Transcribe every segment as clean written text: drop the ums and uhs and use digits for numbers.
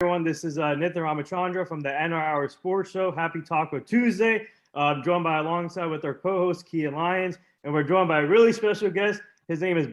Everyone, this is Nithin Ramachandra from the NR Hour Sports Show. Happy Taco Tuesday. Joined by alongside with our co-host Kia Lyons, and we're joined by a really special guest. His name is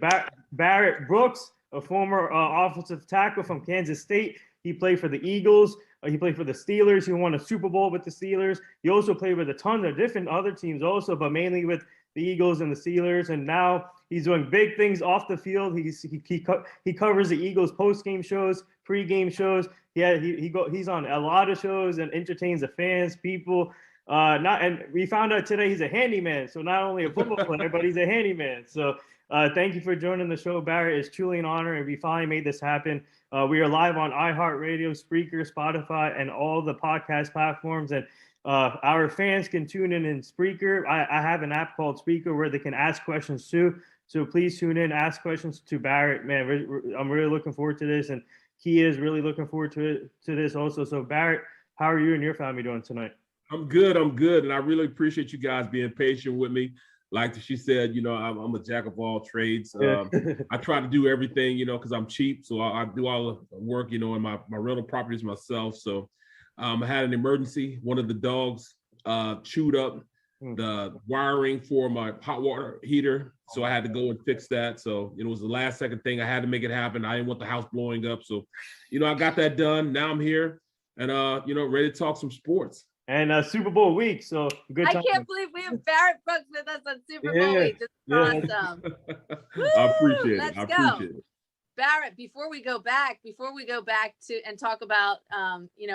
Barrett Brooks, a former offensive tackle from Kansas State. He played for the Eagles. He played for the Steelers. He won a Super Bowl with the Steelers. He also played with a ton of different other teams also, but mainly with the Eagles and the Steelers. And now he's doing big things off the field. He covers the Eagles post-game shows, pre-game shows. He's on a lot of shows and entertains the fans, people. And we found out today he's a handyman. So not only a football player, but he's a handyman. So thank you for joining the show, Barrett. It's truly an honor, and we finally made this happen. We are live on iHeartRadio, Spreaker, Spotify, and all the podcast platforms. And our fans can tune in Spreaker. I have an app called Spreaker where they can ask questions too. So please tune in, ask questions to Barrett. Man, I'm really looking forward to this, and Kia is really looking forward to this also. So Barrett, how are you and your family doing tonight? I'm good, and I really appreciate you guys being patient with me. Like she said, I'm a jack of all trades. I try to do everything, because I'm cheap. So I do all the work, in my rental properties myself. So I had an emergency. One of the dogs chewed up the wiring for my hot water heater. So I had to go and fix that. So it was the last second thing. I had to make it happen. I didn't want the house blowing up. So, I got that done. Now I'm here and, ready to talk some sports. And Super Bowl week, so good time. I can't believe we have Barrett Brooks with us on Super Bowl week. This is awesome. I appreciate it. Let's I go. appreciate it. Barrett, before we go back to and talk about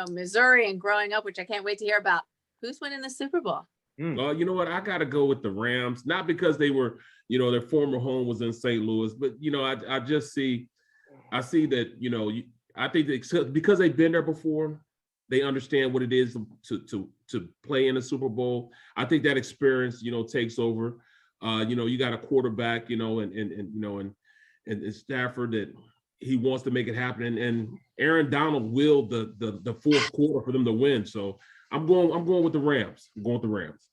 Missouri and growing up, which I can't wait to hear about, who's winning the Super Bowl? You know what? I got to go with the Rams, not because they were, their former home was in St. Louis, but I see that, I think that because they've been there before. They understand what it is to play in a Super Bowl. I think that experience, takes over. You got a quarterback, and Stafford that he wants to make it happen, and Aaron Donald willed the fourth quarter for them to win. So I'm going with the Rams. I'm going with the Rams.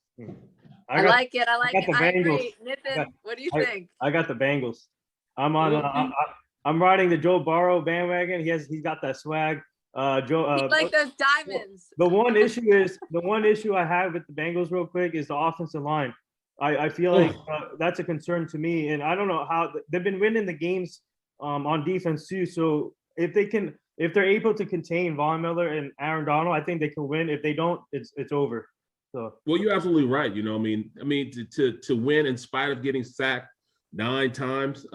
I like it. I agree. Nithin, what do you think? I got the Bengals. I'm riding the Joe Burrow bandwagon. He's got that swag. Joe, like those diamonds. The one issue I have with the Bengals real quick is the offensive line. I feel like that's a concern to me, and I don't know how they've been winning the games on defense too. So if they're able to contain Von Miller and Aaron Donald, I think they can win. If they don't, it's over. So well, you're absolutely right. To win in spite of getting sacked 9 times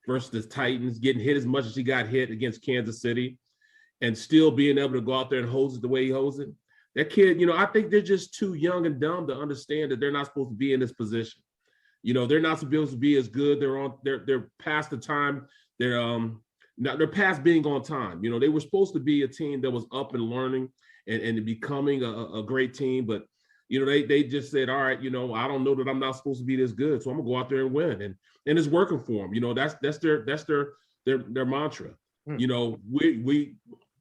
versus the Titans, getting hit as much as he got hit against Kansas City. And still being able to go out there and hose it the way he hosed it. That kid, I think they're just too young and dumb to understand that they're not supposed to be in this position. They're not supposed to be as good. They're past the time. They're past being on time. They were supposed to be a team that was up and learning and becoming a great team. But, they just said, all right, I don't know that I'm not supposed to be this good. So I'm gonna go out there and win. And it's working for them. That's their mantra.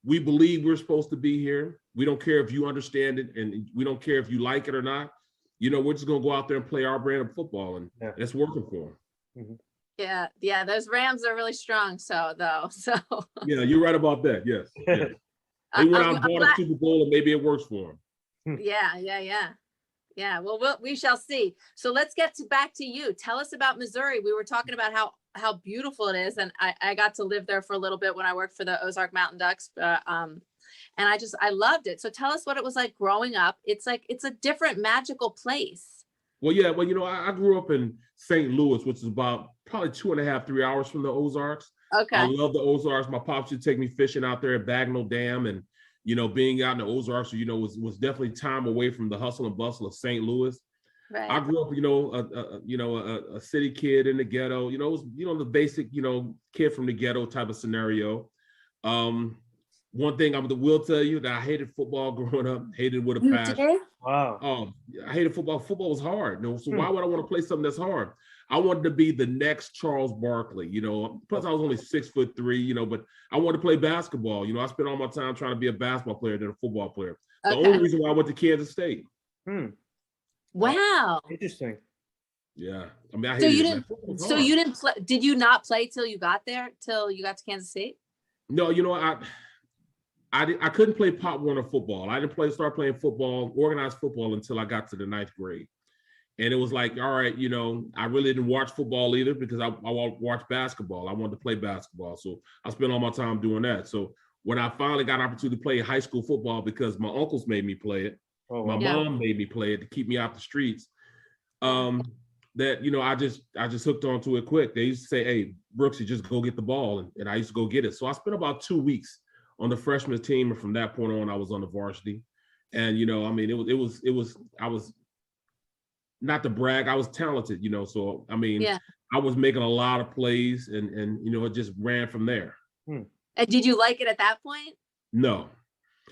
We believe we're supposed to be here. We don't care if you understand it, and we don't care if you like it or not. We're just gonna go out there and play our brand of football, and it's working for them. Mm-hmm. Yeah, those Rams are really strong. So yeah, you're right about that. Yes, yes. They went out and bought a Super Bowl, and maybe it works for them. Yeah. Well, we shall see. So let's get back to you. Tell us about Missouri. We were talking about how beautiful it is, and I got to live there for a little bit when I worked for the Ozark Mountain Ducks, and I loved it. So tell us what it was like growing up. It's a different magical place. Well, yeah. Well, I grew up in St. Louis, which is about probably 2.5, 3 hours from the Ozarks. Okay. I love the Ozarks. My pops used to take me fishing out there at Bagnell Dam, and being out in the Ozarks, was definitely time away from the hustle and bustle of St. Louis. Right. I grew up, a city kid in the ghetto. It was, the basic, kid from the ghetto type of scenario. One thing I will tell you that I hated football growing up. Hated with a passion. Did? Wow. I hated football. Football was hard. So why would I want to play something that's hard? I wanted to be the next Charles Barkley. Plus I was only 6'3". But I wanted to play basketball. I spent all my time trying to be a basketball player than a football player. The only reason why I went to Kansas State. Wow. Interesting. Yeah. I mean, I hated it. So you didn't play. Did you not play till you got there? Till you got to Kansas State? No, I couldn't play Pop Warner football. I didn't start playing football, organized football, until I got to the 9th grade. And it was like, all right, I really didn't watch football either because I watched basketball. I wanted to play basketball. So I spent all my time doing that. So when I finally got an opportunity to play high school football, because my uncles made me play it, my mom made me play it to keep me out the streets, that, I just hooked onto it quick. They used to say, hey, Brooks, you just go get the ball. And I used to go get it. So I spent about 2 weeks on the freshman team. And from that point on, I was on the varsity. And, I was, not to brag, I was talented, so, I was making a lot of plays and it just ran from there. And did you like it at that point? No,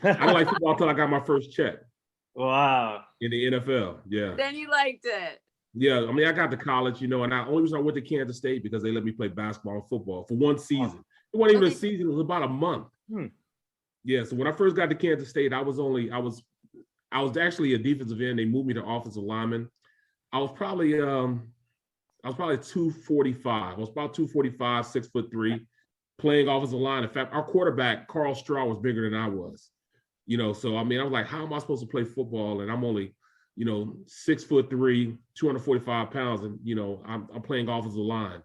I didn't like football until I got my first check. Wow. In the NFL, yeah. Then you liked it. Yeah, I got to college, and only reason I went to Kansas State because they let me play basketball and football for one season. It wasn't even a season; it was about a month. Yeah, so when I first got to Kansas State, I was actually a defensive end. They moved me to offensive lineman. I was probably 245. I was about 245, 6'3", playing offensive line. In fact, our quarterback, Carl Straw, was bigger than I was. So I was like, how am I supposed to play football? And I'm only, 6'3", 245 pounds, and I'm playing offensive line.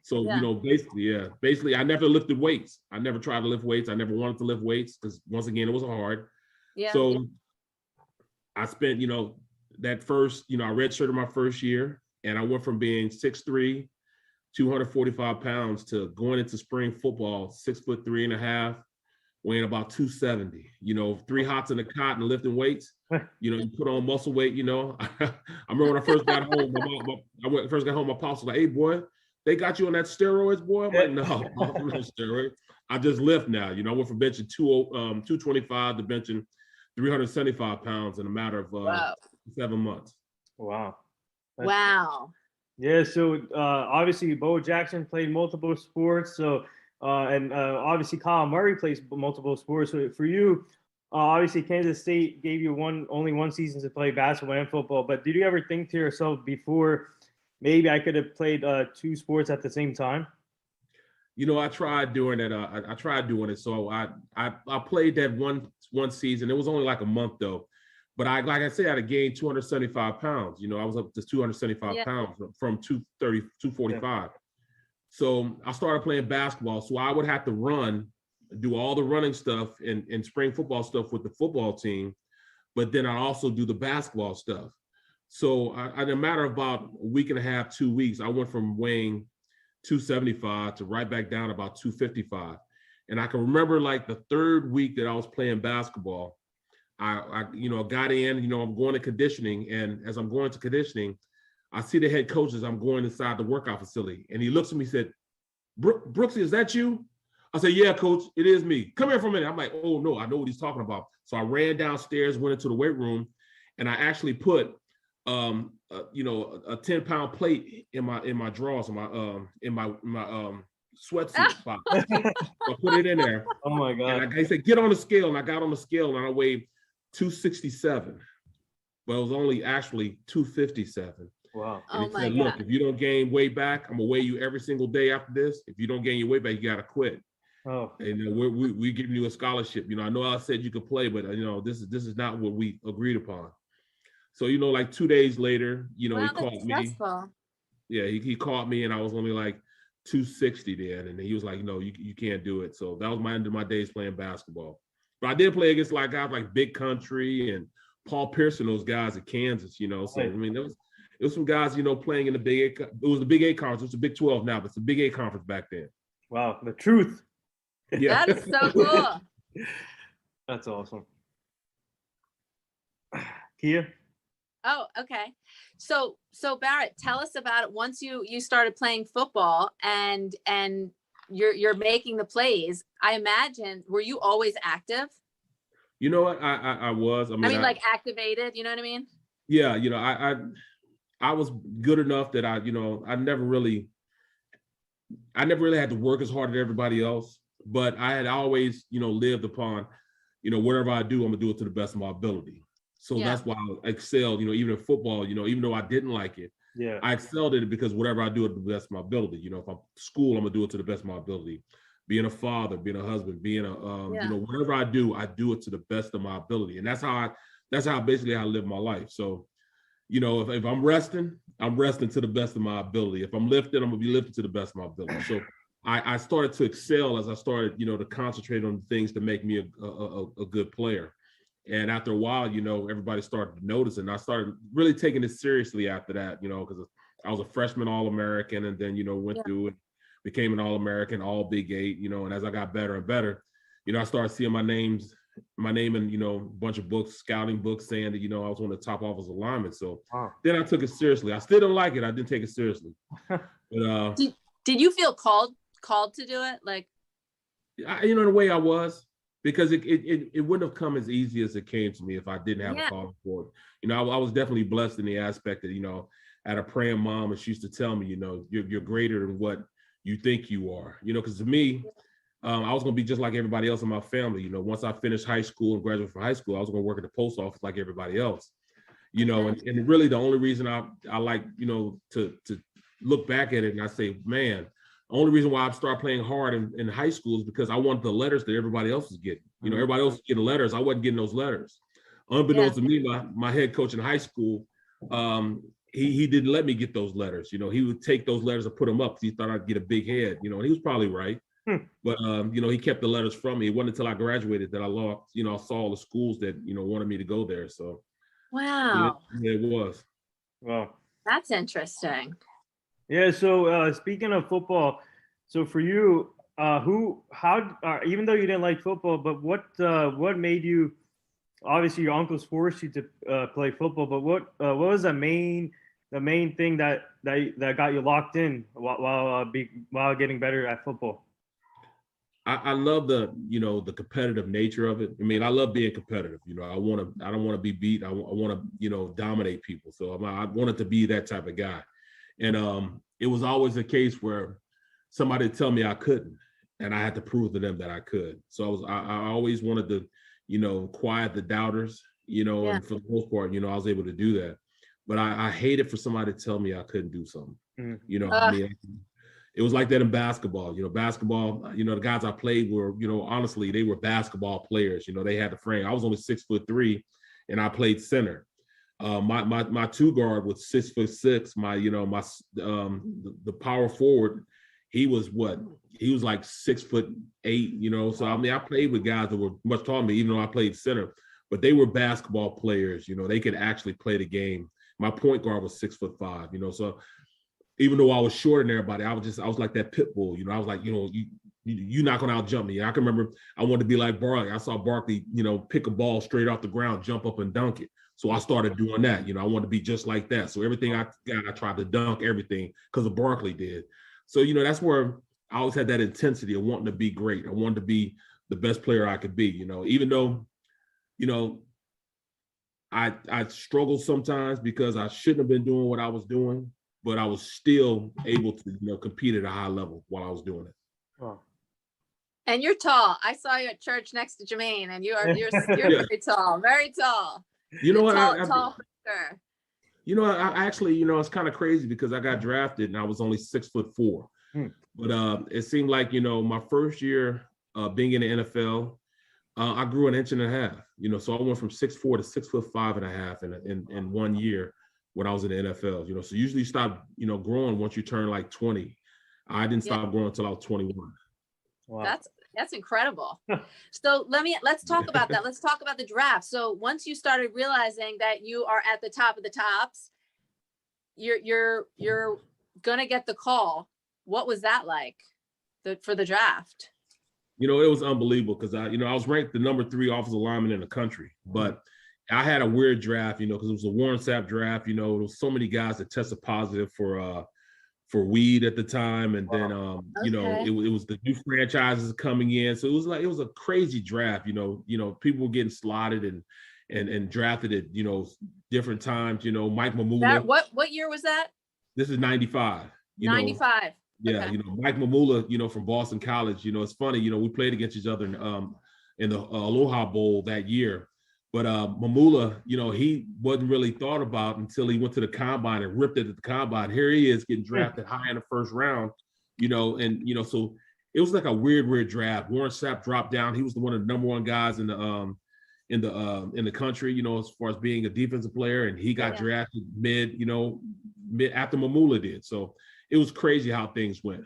So basically, I never lifted weights. I never tried to lift weights. I never wanted to lift weights because once again, it was hard. Yeah. So I spent, that first, I redshirted my first year, and I went from being 6'3", 245 pounds to going into spring football, 6'3.5", weighing about 270. 3 hots in the cot and lifting weights. You put on muscle weight. I remember when I first got home, my pops was like, "Hey, boy, they got you on that steroids, boy." I'm like, "No, I'm not steroids. I just lift now." I went from benching 225 to benching 375 pounds in a matter of 7 months. Wow. Wow. Yeah, so obviously Bo Jackson played multiple sports. So and obviously Kyle Murray plays multiple sports. So for you, obviously Kansas State gave you only one season to play basketball and football. But did you ever think to yourself before, maybe I could have played 2 sports at the same time? I tried doing it. I tried doing it. So I played that one season. It was only like a month though. But like I said, I had gained 275 pounds. I was up to 275 pounds from 230, 245. So I started playing basketball. So I would have to do all the running stuff and spring football stuff with the football team. But then I also do the basketball stuff. So in a matter of about a week and a half, 2 weeks, I went from weighing 275 to right back down about 255. And I can remember like the 3rd week that I was playing basketball, I got in, I'm going to conditioning. And as I'm going to conditioning, I see the head coach as I'm going inside the workout facility. And he looks at me and said, "Brooks, is that you?" I said, "Yeah, coach, it is me. Come here for a minute." I'm like, "Oh no, I know what he's talking about." So I ran downstairs, went into the weight room, and I actually put a 10-pound plate in my drawers, in my sweatsuit spot. So I put it in there. Oh my God. And he said, "Get on the scale." And I got on the scale and I weighed 267. But it was only actually 257. Wow. And he said, "Look, if you don't gain weight back, I'm gonna weigh you every single day after this. If you don't gain your weight back, you gotta quit." Oh. And we're giving you a scholarship. I know I said you could play, but this is not what we agreed upon. So like 2 days later, he called me. Yeah, he called me, and I was only like 260 then, and he was like, "No, you can't do it." So that was my end of my days playing basketball. But I did play against like guys like Big Country and Paul Pearson, those guys at Kansas. So it was some guys, playing in the Big 8. It was the Big 8 conference. It was the Big 12 now, but it's the Big 8 conference back then. Wow, the truth. Yeah. That is so cool. That's awesome. Kia? Oh, okay. So Barrett, tell us about it. Once you started playing football and you're making the plays, I imagine, were you always active? You know what? I was. I mean, like activated, you know what I mean? Yeah, I was good enough that I never really had to work as hard as everybody else, but I had always, lived upon, whatever I do, I'm gonna do it to the best of my ability. So that's why I excelled, even in football, even though I didn't like it, I excelled at it because whatever I do at the best of my ability. If I'm school, I'm gonna do it to the best of my ability. being a father, being a husband, being a, whatever I do it to the best of my ability. And that's how basically I live my life. So, if I'm resting to the best of my ability. If I'm lifting, I'm gonna be lifting to the best of my ability. So I started to excel as I started, to concentrate on things to make me a good player. And after a while, everybody started to notice, and I started really taking it seriously after that, because I was a freshman All-American, and then, went through and became an All-American, all Big 8, and as I got better and better, I started seeing my name in, a bunch of books, scouting books saying that, I was one of the top offensive linemen. So then I took it seriously. I still didn't like it. I didn't take it seriously. But did you feel called to do it? Like, in a way I was, because it wouldn't have come as easy as it came to me if I didn't have a call for it. I was definitely blessed in the aspect that, I had a praying mom, and she used to tell me, you're greater than what you think you are, because to me, I was going to be just like everybody else in my family. Once I finished high school and graduated from high school, I was going to work at the post office like everybody else, and really the only reason I like, to look back at it and I say, man, the only reason why I started playing hard in high school is because I wanted the letters that everybody else was getting. Everybody else was getting letters. I wasn't getting those letters. Unbeknownst to me, my head coach in high school, he didn't let me get those letters. He would take those letters and put them up because he thought I'd get a big head. And he was probably right. But he kept the letters from me. It wasn't until I graduated that I saw all the schools that wanted me to go there. So wow, it was. Wow, that's interesting. Yeah. So speaking of football, so for you, even though you didn't like football, but what made you? Obviously, your uncles forced you to play football, but what was the main thing that got you locked in while getting better at football? I love the competitive nature of it. I mean, I love being competitive. I don't want to be beat. I want to dominate people. So I wanted to be that type of guy. And it was always a case where somebody would tell me I couldn't, and I had to prove to them that I could. So I always wanted to, quiet the doubters, and for the most part, I was able to do that. But I hated for somebody to tell me I couldn't do something. I mean, it was like that in basketball. Basketball, the guys I played were, honestly, they were basketball players. They had the frame. I was only 6'3", and I played center. My two guard was 6'6". The power forward, he was what? He was like 6'8", So I mean, I played with guys that were much taller than me, even though I played center. But they were basketball players. They could actually play the game. My point guard was 6'5". So even though I was shorter than everybody, I was like that pit bull. I was like, you're not gonna out jump me. I can remember I wanted to be like Barkley. I saw Barkley, pick a ball straight off the ground, jump up and dunk it. So I started doing that. I wanted to be just like that. So everything I got, I tried to dunk everything because of Barkley did. So, that's where I always had that intensity of wanting to be great. I wanted to be the best player I could be, even though, I struggled sometimes because I shouldn't have been doing what I was doing, but I was still able to, compete at a high level while I was doing it. Oh. And you're tall. I saw you at church next to Jermaine, and you're very tall, very tall. You know what? Tall for sure. I actually, it's kind of crazy because I got drafted and I was only 6'4". But it seemed like, my first year being in the NFL, I grew an inch and a half. So I went from 6'4" to 6'5.5" in 1 year when I was in the NFL. So usually you stop, growing once you turn like 20. I didn't stop growing until I was 21. Wow. That's incredible. So let's talk about that. Let's talk about the draft. So once you started realizing that you are at the top of the tops, you're gonna get the call. What was that like for the draft? It was unbelievable because I was ranked the number 3 offensive lineman in the country, but I had a weird draft, because it was a Warren Sapp draft. There was so many guys that tested positive for weed at the time, and then it was the new franchises coming in, so it was a crazy draft. People were getting slotted and drafted at different times. Mike Mamula. What year was that? This is 95. 95. Yeah, okay. Mike Mamula, from Boston College. It's funny. We played against each other in the Aloha Bowl that year. But Mamula, he wasn't really thought about until he went to the combine and ripped it at the combine. Here he is getting drafted high in the first round, so it was like a weird draft. Warren Sapp dropped down. He was one of the number one guys in the country, you know, as far as being a defensive player, and he got drafted mid after Mamula did. So it was crazy how things went.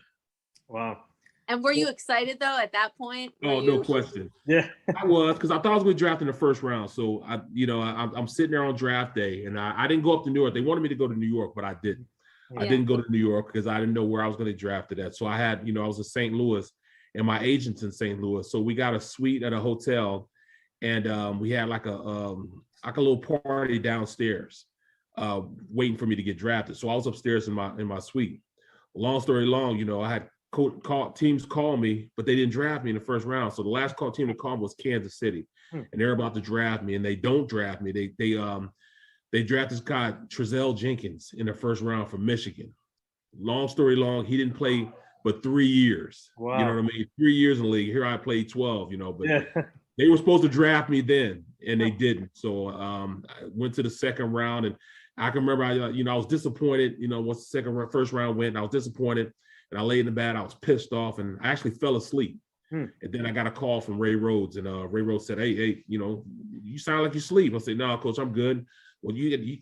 Wow. And were you excited though at that point? No question. Yeah, I was, because I thought I was going to draft in the first round. So I'm sitting there on draft day, and I didn't go up to New York. They wanted me to go to New York, but I didn't. I didn't go to New York because I didn't know where I was going to draft it at. So I had, I was in St. Louis, and my agent's in St. Louis. So we got a suite at a hotel, and we had like a little party downstairs, waiting for me to get drafted. So I was upstairs in my suite. Long story long, I had teams call me, but they didn't draft me in the first round. So the last team to call was Kansas City, and they're about to draft me, and they don't draft me. They draft this guy Trezell Jenkins in the first round from Michigan. Long story long, he didn't play but 3 years. Wow. You know what I mean? 3 years in the league. Here I played 12. But they were supposed to draft me then, and they didn't. So I went to the second round, and I can remember I was disappointed. Once the first round went, I was disappointed. And I laid in the bed, I was pissed off, and I actually fell asleep. And then I got a call from Ray Rhodes, and Ray Rhodes said, hey, you sound like you sleep. I said, no, coach, I'm good. Well, you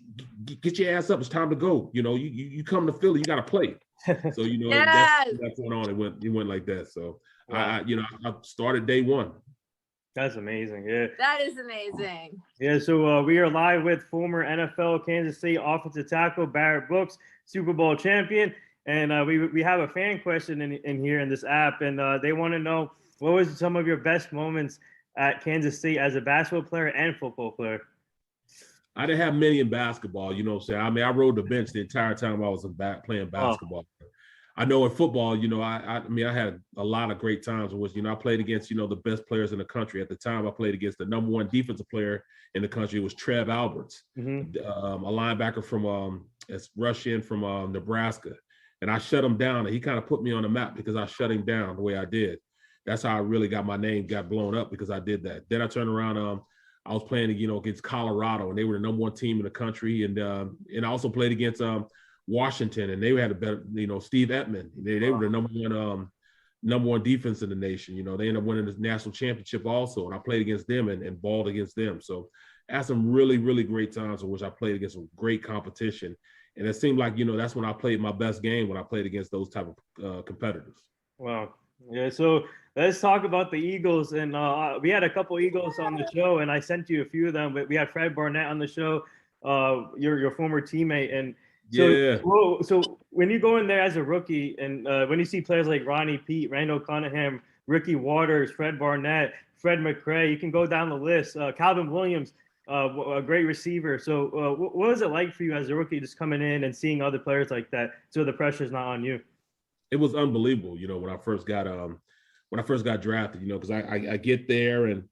get your ass up. It's time to go. You come to Philly, you got to play. So, that's going on. It went like that. So, wow. I started day one. That's amazing. Yeah. That is amazing. Yeah. So we are live with former NFL Kansas City offensive tackle Barrett Brooks, Super Bowl champion. And we have a fan question in here in this app, and they want to know, what was some of your best moments at Kansas City as a basketball player and football player? I didn't have many in basketball, what I'm saying? I mean, I rode the bench the entire time I was playing basketball. Oh. I know in football, I had a lot of great times in which, I played against, the best players in the country. At the time, I played against the number one defensive player in the country. It was Trev Alberts, a linebacker from Russian from Nebraska. And I shut him down, and he kind of put me on the map because I shut him down the way I did. That's how I really got my name got blown up, because I did that. Then I turned around, I was playing, against Colorado, and they were the number one team in the country. And I also played against Washington, and they had a better, Steve Ettman. They were the number one defense in the nation. They ended up winning the national championship also, and I played against them and balled against them. So I had some really, really great times in which I played against some great competition. And it seemed like, that's when I played my best game, when I played against those type of competitors. Wow. Yeah. So let's talk about the Eagles. And we had a couple Eagles on the show, and I sent you a few of them. But we had Fred Barnett on the show, your former teammate. And so when you go in there as a rookie, and when you see players like Ronnie Pete, Randall Cunningham, Ricky Waters, Fred Barnett, Fred McRae, you can go down the list, Calvin Williams, a great receiver. So what was it like for you as a rookie, just coming in and seeing other players like that, so the pressure's not on you? It was unbelievable, when I first got drafted, because I get there, and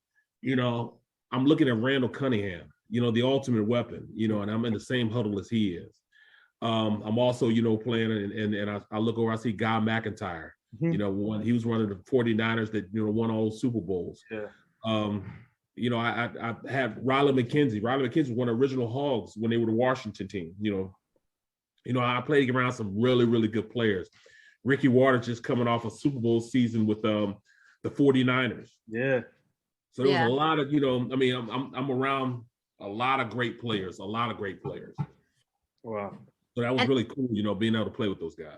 I'm looking at Randall Cunningham, the ultimate weapon, and I'm in the same huddle as he is. I'm also, playing, and I look over, I see Guy McIntyre, when he was running the 49ers that won all those Super Bowls. Yeah. I had Riley McKenzie. Riley McKenzie was one of the original Hogs when they were the Washington team. I played around some really, really good players. Ricky Waters just coming off a Super Bowl season with the 49ers. Yeah. So there was a lot of, I'm around a lot of great players, Wow. So that was really cool, being able to play with those guys.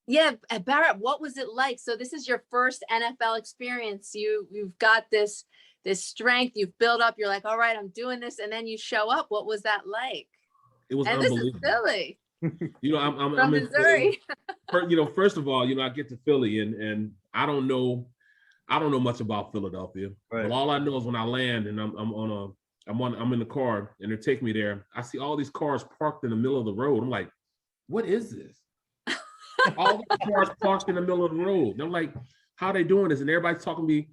Yeah, Barrett, what was it like? So this is your first NFL experience. You've got this strength you've built up. You're like, all right, I'm doing this. And then you show up. What was that like? It was unbelievable. This is Philly. I'm from Missouri. First of all, I get to Philly, and I don't know much about Philadelphia. Right. But all I know is when I land and I'm in the car and they're taking me there, I see all these cars parked in the middle of the road. I'm like, what is this? All the cars parked in the middle of the road. And I'm like, how are they doing this? And everybody's talking to me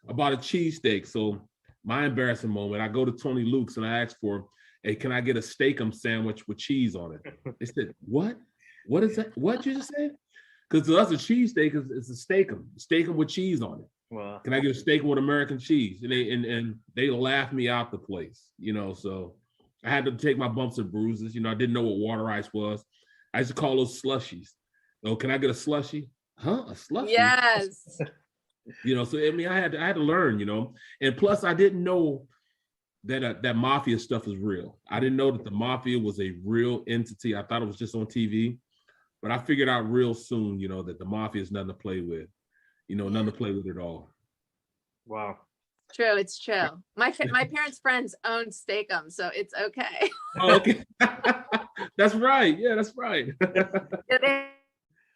about a cheesesteak. So my embarrassing moment, I go to Tony Luke's and I ask for, hey, can I get a steak-'em sandwich with cheese on it? They said, what? What is that? What you just said? Because to us, a cheesesteak is a steak-'em with cheese on it. Wow. Can I get a steak with American cheese? And they laughed me out the place, so I had to take my bumps and bruises. I didn't know what water ice was. I used to call those slushies. So can I get a slushie? huh? A slushie? Yes. So I mean, I had to learn, and plus I didn't know that that mafia stuff is real. I didn't know that the mafia was a real entity. I thought it was just on TV, but I figured out real soon, that the mafia is nothing to play with, nothing to play with at all. Wow. True, it's true. My parents' friends own Steakum, so it's okay. Oh, okay. That's right. Yeah, that's right. Yeah, they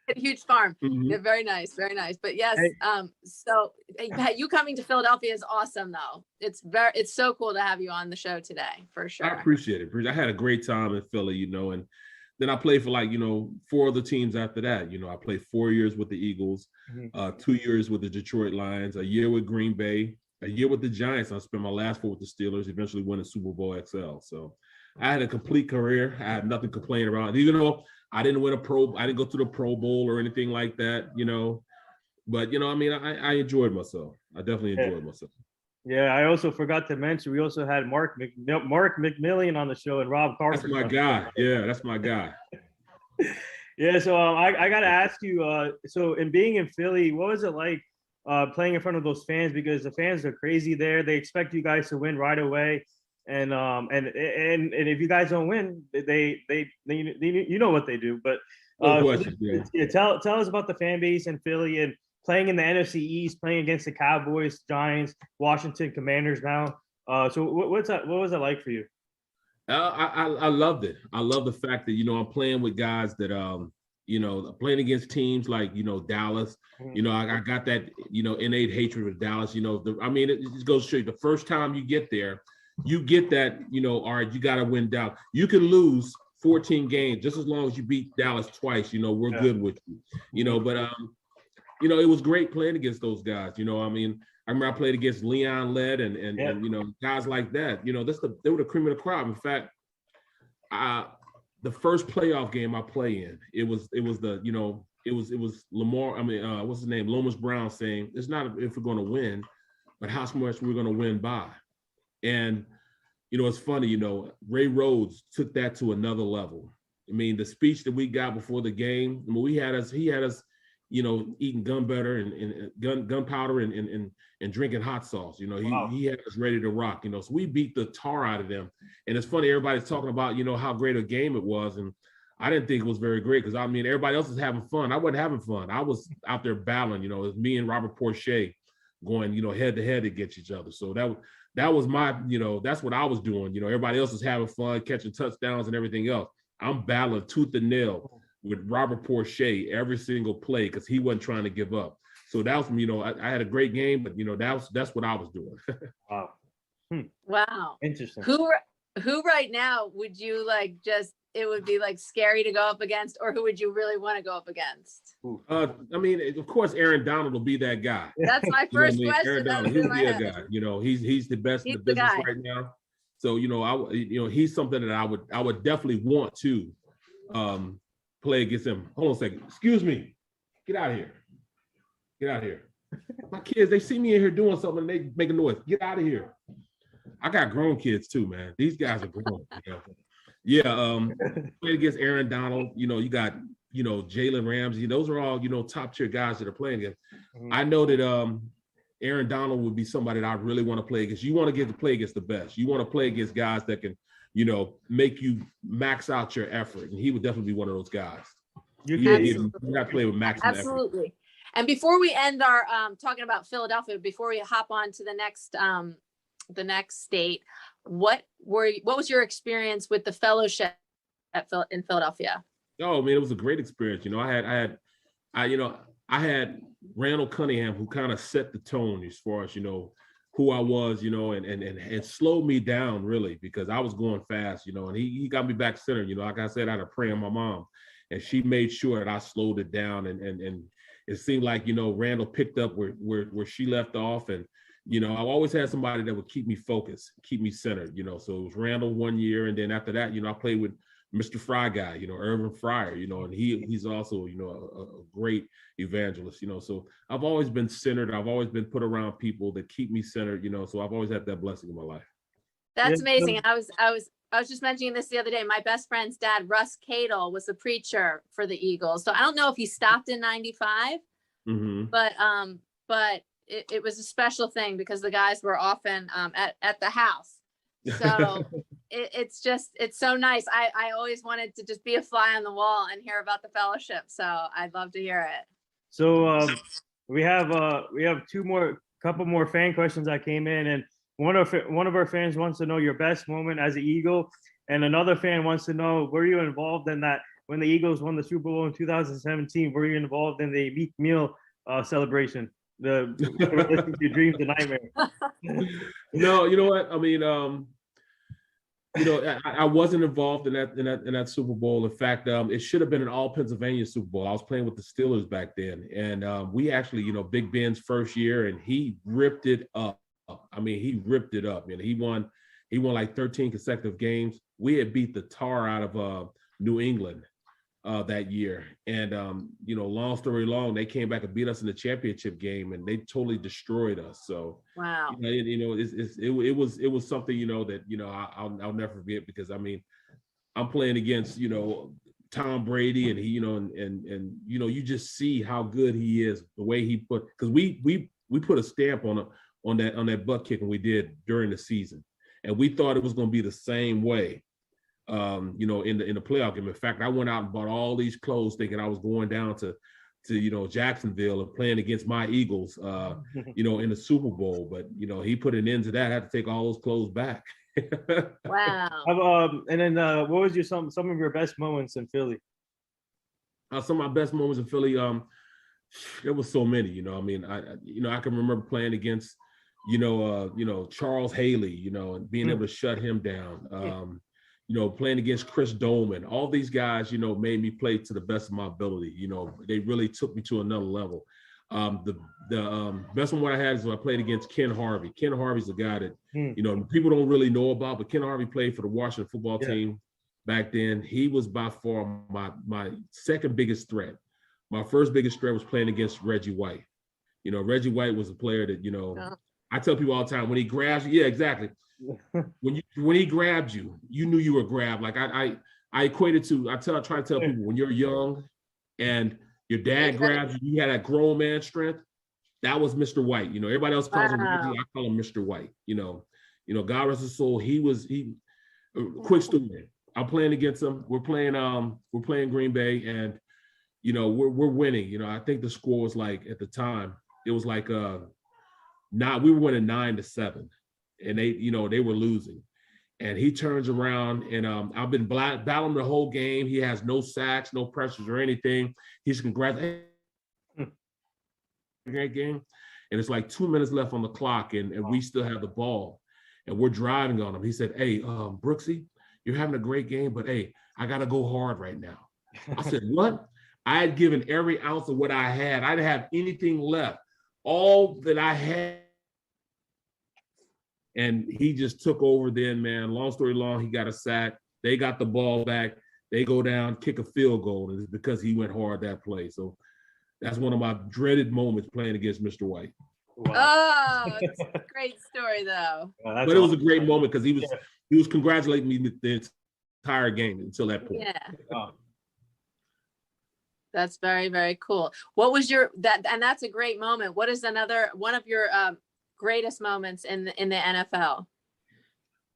had a huge farm. Mhm. They're very nice, very nice. But yes, Hey. so you coming to Philadelphia is awesome, though. It's so cool to have you on the show today, for sure. I appreciate it. I had a great time in Philly, and then I played for 4 other teams after that. I played 4 years with the Eagles, 2 years with the Detroit Lions, a year with Green Bay, a year with the Giants. I spent my last 4 with the Steelers, eventually winning Super Bowl XL. So I had a complete career. I had nothing to complain about. Even though I didn't win I didn't go to the Pro Bowl or anything like that, But I mean, I enjoyed myself. I definitely enjoyed myself. Yeah, I also forgot to mention we also had Mark McMillian on the show and Rob Carter. That's my guy. Yeah, that's my guy. Yeah, so I got to ask you. So in being in Philly, what was it like playing in front of those fans? Because the fans are crazy there. They expect you guys to win right away, and if you guys don't win, they you know what they do. But No question, yeah. tell us about the fan base in Philly and playing in the NFC East, playing against the Cowboys, Giants, Washington Commanders now. So what was that like for you? I loved it. I love the fact that, I'm playing with guys that, playing against teams like, Dallas, I got that, innate hatred with Dallas, it just goes straight. The first time you get there, you get that, all right, you got to win Dallas. You can lose 14 games just as long as you beat Dallas twice, we're good with you, but, it was great playing against those guys, I remember I played against Leon Led and guys like that. They were the cream of the crop. In fact, the first playoff game I play in, it was Lamar. What's his name? Lomas Brown saying it's not if we're going to win, but how much we're going to win by. And it's funny. Ray Rhodes took that to another level. I mean, the speech that we got before the game. I mean, he had us. Eating gunpowder and gunpowder and drinking hot sauce. He had us ready to rock. So we beat the tar out of them. And it's funny, everybody's talking about how great a game it was, and I didn't think it was very great because everybody else was having fun. I wasn't having fun. I was out there battling. It was me and Robert Porcher going head to head against each other. So that was my that's what I was doing. Everybody else was having fun, catching touchdowns and everything else. I'm battling tooth and nail with Robert Porcher every single play because he wasn't trying to give up. So that was, I had a great game, but that's what I was doing. Wow. Wow. Interesting. Who right now would you it would be scary to go up against, or who would you really want to go up against? Of course, Aaron Donald will be that guy. That's my first question. Aaron Donald, he'll be a guy. He's the best in the business right now. So he's something that I would definitely want to play against him. Hold on a second. Excuse me. Get out of here. Get out of here. My kids, they see me in here doing something and they make a noise. Get out of here. I got grown kids too, man. These guys are grown. Yeah. Played against Aaron Donald. You got, Jalen Ramsey. Those are all, top tier guys that are playing against. I know that Aaron Donald would be somebody that I really want to play against. You want to get to play against the best. You want to play against guys that can make you max out your effort. And he would definitely be one of those guys. You got to play with maximum effort. Absolutely. And before we end our talking about Philadelphia, before we hop on to the next state, what was your experience with the fellowship in Philadelphia? Oh man, it was a great experience. I had Randall Cunningham, who kind of set the tone as far as who I was, and slowed me down really because I was going fast, and he got me back centered. Like I said, I had to pray on my mom, and she made sure that I slowed it down, and it seemed like Randall picked up where she left off, and I always had somebody that would keep me focused, keep me centered. So it was Randall one year, and then after that, I played with Mr. Fry guy, Irvin Fryer, and he's also, a great evangelist, so I've always been centered. I've always been put around people that keep me centered, so I've always had that blessing in my life. That's amazing. I was just mentioning this the other day. My best friend's dad, Russ Cadle, was the preacher for the Eagles. So I don't know if he stopped in 95, But it was a special thing because the guys were often at the house. So it's so nice. I always wanted to just be a fly on the wall and hear about the fellowship. So I'd love to hear it. So we have couple more fan questions that came in, and one of our fans wants to know your best moment as an Eagle, and another fan wants to know, were you involved in that when the Eagles won the Super Bowl in 2017? Were you involved in the Meek Mill celebration? The your dreams and nightmare. No, you know what? I mean, I wasn't involved in that Super Bowl. In fact, it should have been an all Pennsylvania Super Bowl. I was playing with the Steelers back then, and we actually, Big Ben's first year, and he ripped it up. I mean, he ripped it up. He won like 13 consecutive games. We had beat the tar out of New England that year, and long story long, they came back and beat us in the championship game, and they totally destroyed us. So wow, it was something that I'll never forget, because I mean, I'm playing against Tom Brady, and he and you just see how good he is, the way he put, because we put a stamp on that butt kicking we did during the season, and we thought it was going to be the same way. In the playoff game. In fact, I went out and bought all these clothes thinking I was going down to Jacksonville and playing against my Eagles, in the Super Bowl. But he put an end to that. I had to take all those clothes back. Wow. And then what was some of your best moments in Philly? Some of my best moments in Philly, there was so many. I mean, I can remember playing against Charles Haley, and being able to shut him down. Playing against Chris Doman, all these guys, made me play to the best of my ability. They really took me to another level. The best one I had is when I played against Ken Harvey. Ken Harvey's a guy that, people don't really know about, but Ken Harvey played for the Washington football team back then. He was by far my second biggest threat. My first biggest threat was playing against Reggie White. Reggie White was a player that, I tell people all the time, when he grabs you, yeah, exactly. When he grabbed you, you knew you were grabbed. Like I equated to, I try to tell people, when you're young and your dad grabs you, you had that grown man strength. That was Mr. White. Everybody else calls him Reggie. I call him Mr. White. God rest his soul. Quick story. I'm playing against him. We're playing Green Bay, and we're winning. I think the score was like, at the time, it was like we were winning 9-7. And they were losing, and he turns around, and I've been battling the whole game. He has no sacks, no pressures or anything. He's congratulating great game, and it's like 2 minutes left on the clock, and we still have the ball, and we're driving on him. He said, "Hey, Brooksy, you're having a great game, but hey, I gotta go hard right now." I said, "What?" I had given every ounce of what I had. I didn't have anything left. All that I had. And he just took over then, man. Long story long, he got a sack. They got the ball back. They go down, kick a field goal, and it's because he went hard that play. So that's one of my dreaded moments playing against Mr. White. Wow. Oh, it's a great story, though. But it was a great moment because he was congratulating me the entire game until that point. Yeah. That's very, very cool. What was and that's a great moment. What is another one of your greatest moments in the NFL?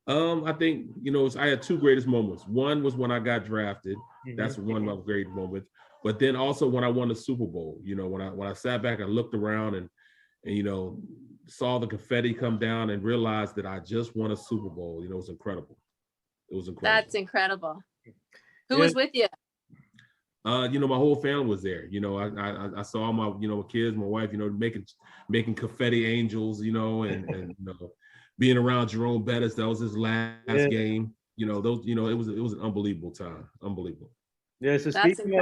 I think I had two greatest moments. One was when I got drafted. That's one of my great moments. But then also when I won the Super Bowl. When I sat back and looked around and saw the confetti come down and realized that I just won a Super Bowl. It was incredible. It was incredible. That's incredible. Who was with you? My whole family was there. I saw my kids, my wife, making confetti angels, and being around Jerome Bettis. That was his last game. It was an unbelievable time. Unbelievable. Yeah. So speaking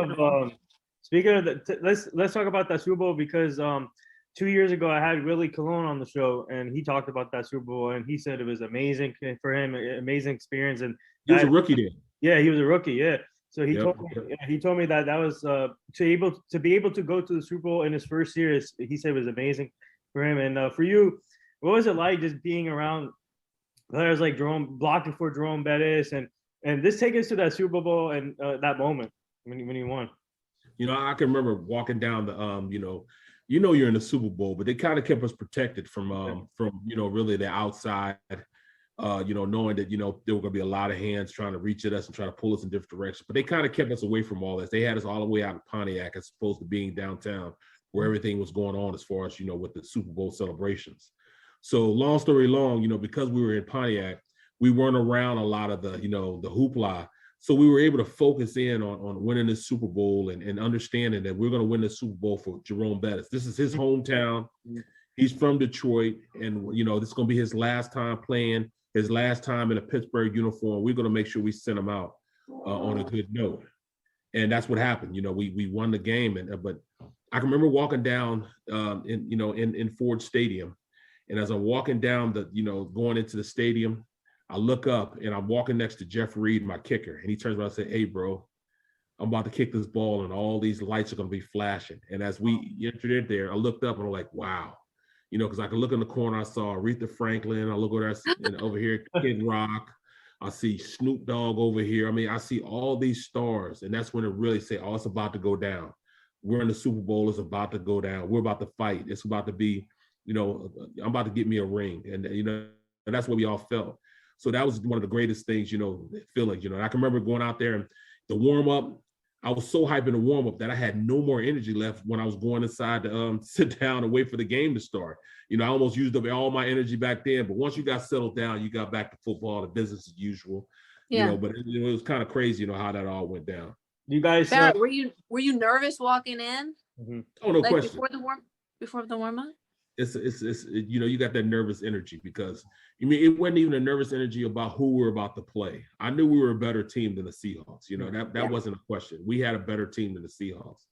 of let's talk about that Super Bowl, because 2 years ago I had Willie Colon on the show, and he talked about that Super Bowl, and he said it was amazing for him, amazing experience. And he was a rookie then. Yeah, he was a rookie. Yeah. So he told me that was to be able to go to the Super Bowl in his first year. He said it was amazing for him. And for you, what was it like just being around players like blocking for Jerome Bettis, and this take us to that Super Bowl and that moment when he won? I can remember walking down the you're in the Super Bowl, but they kind of kept us protected from really the outside, knowing that, there were going to be a lot of hands trying to reach at us and try to pull us in different directions. But they kind of kept us away from all this. They had us all the way out in Pontiac as opposed to being downtown where everything was going on as far as, with the Super Bowl celebrations. So long story long, because we were in Pontiac, we weren't around a lot of the hoopla. So we were able to focus in on winning the Super Bowl and understanding that we're going to win the Super Bowl for Jerome Bettis. This is his hometown. He's from Detroit, and this is going to be his last time playing, his last time in a Pittsburgh uniform. We're going to make sure we send him out on a good note, and that's what happened. We won the game, but I can remember walking down in Ford Stadium, and as I'm walking down going into the stadium, I look up and I'm walking next to Jeff Reed, my kicker, and he turns around and says, "Hey, bro, I'm about to kick this ball, and all these lights are going to be flashing." And as we entered in there, I looked up and I'm like, wow. Because I could look in the corner, I saw Aretha Franklin. I look over there, and over here, Kid Rock. I see Snoop Dogg over here. I mean, I see all these stars, and that's when it really say, "Oh, it's about to go down. We're in the Super Bowl. It's about to go down. We're about to fight. It's about to be, I'm about to get me a ring." And and that's what we all felt. So that was one of the greatest things, feeling. I can remember going out there and the warm up. I was so hyped in the warm up that I had no more energy left when I was going inside to sit down and wait for the game to start. I almost used up all my energy back then. But once you got settled down, you got back to football, the business as usual. Yeah. But it was kind of crazy, how that all went down. You guys, Barrett, were you nervous walking in? Oh, no question. Before the warm up? It's you got that nervous energy because it wasn't even a nervous energy about who we're about to play. I knew we were a better team than the Seahawks. That wasn't a question. We had a better team than the Seahawks.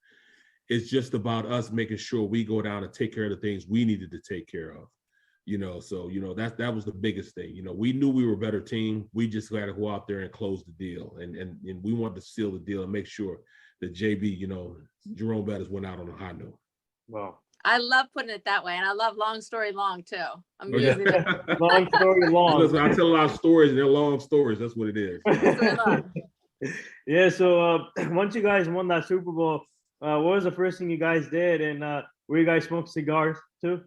It's just about us making sure we go down and take care of the things we needed to take care of. So that was the biggest thing. We knew we were a better team. We just got to go out there and close the deal, and we wanted to seal the deal and make sure that JB, Jerome Bettis went out on a high note. Wow. I love putting it that way, and I love long story long too. I'm using long story long. Listen, I tell a lot of stories, and they're long stories. That's what it is. Yeah. So once you guys won that Super Bowl, what was the first thing you guys did, and were you guys smoking cigars too?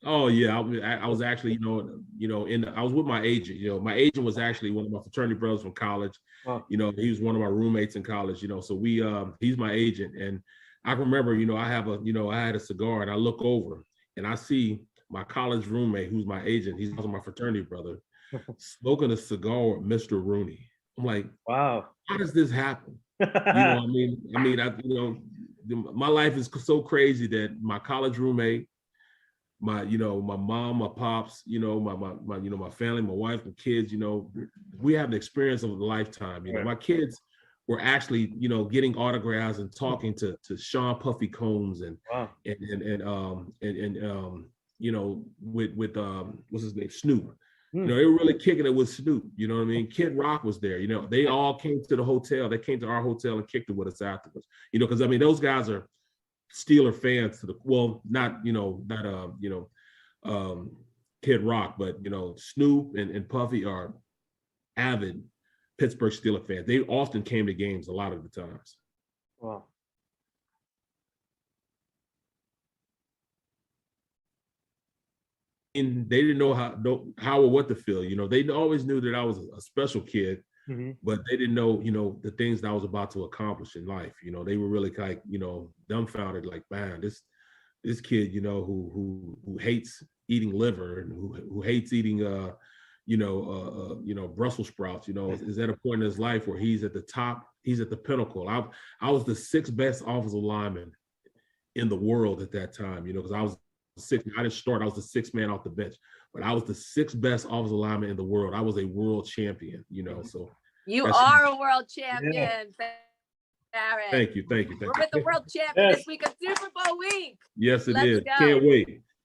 Oh yeah, I was actually, I was with my agent. My agent was actually one of my fraternity brothers from college. Oh. He was one of my roommates in college. So he's my agent, and I can remember, I had a cigar, and I look over and I see my college roommate, who's my agent. He's also my fraternity brother, smoking a cigar with Mr. Rooney. I'm like, wow, how does this happen? My life is so crazy that my college roommate, my mom, my pops, my family, my wife, my kids, we have the experience of a lifetime. My kids were actually, getting autographs and talking to Sean Puffy Combs and wow. With what's his name, Snoop. They were really kicking it with Snoop. You know what I mean? Kid Rock was there. They all came to the hotel. They came to our hotel and kicked it with us afterwards. Because those guys are Steeler fans Kid Rock, but Snoop and Puffy are avid Pittsburgh Steeler fans. They often came to games a lot of the times. Wow. And they didn't know how or what to feel. They always knew that I was a special kid, but they didn't know, the things that I was about to accomplish in life. They were really like, dumbfounded, like, man, this kid, who hates eating liver and who hates eating, Brussels sprouts, is at a point in his life where he's at the top, he's at the pinnacle. I was the sixth best offensive lineman in the world at that time, because I was sixth. I didn't start. I was the sixth man off the bench, but I was the sixth best offensive lineman in the world. I was a world champion, so. You are a world champion, Barrett. Thank you. We're with the world champion this week of Super Bowl week. Yes, it is.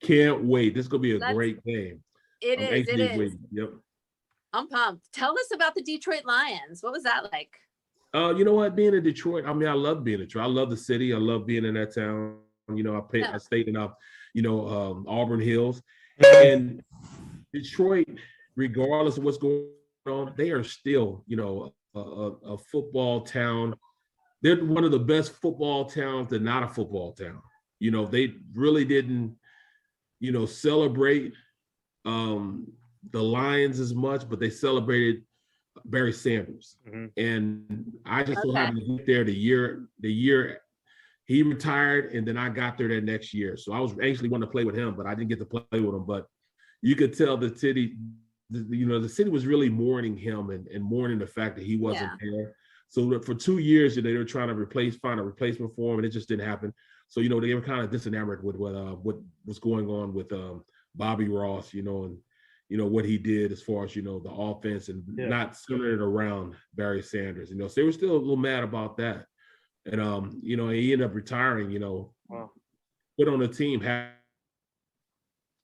Can't wait. This is going to be a great game. It is. Yep. I'm pumped. Tell us about the Detroit Lions. What was that like? You know what? Being in Detroit, I love being in Detroit. I love the city. I love being in that town. I stayed in Auburn Hills. And Detroit, regardless of what's going on, they are still, a football town. They're one of the best football towns. They're not a football town. They really didn't, celebrate the Lyons as much, but they celebrated Barry Sanders. Mm-hmm. And I just so Okay. happened to get there the year he retired, and then I got there that next year. So I was anxiously wanting to play with him, but I didn't get to play with him. But you could tell the city was really mourning him and mourning the fact that he wasn't there. So for 2 years, they were trying to find a replacement for him, and it just didn't happen. So, they were kind of disenamored with what was going on with Bobby Ross, and what he did as far as, the offense and not centered around Barry Sanders, so they were still a little mad about that. And, he ended up retiring, Wow. put on the team.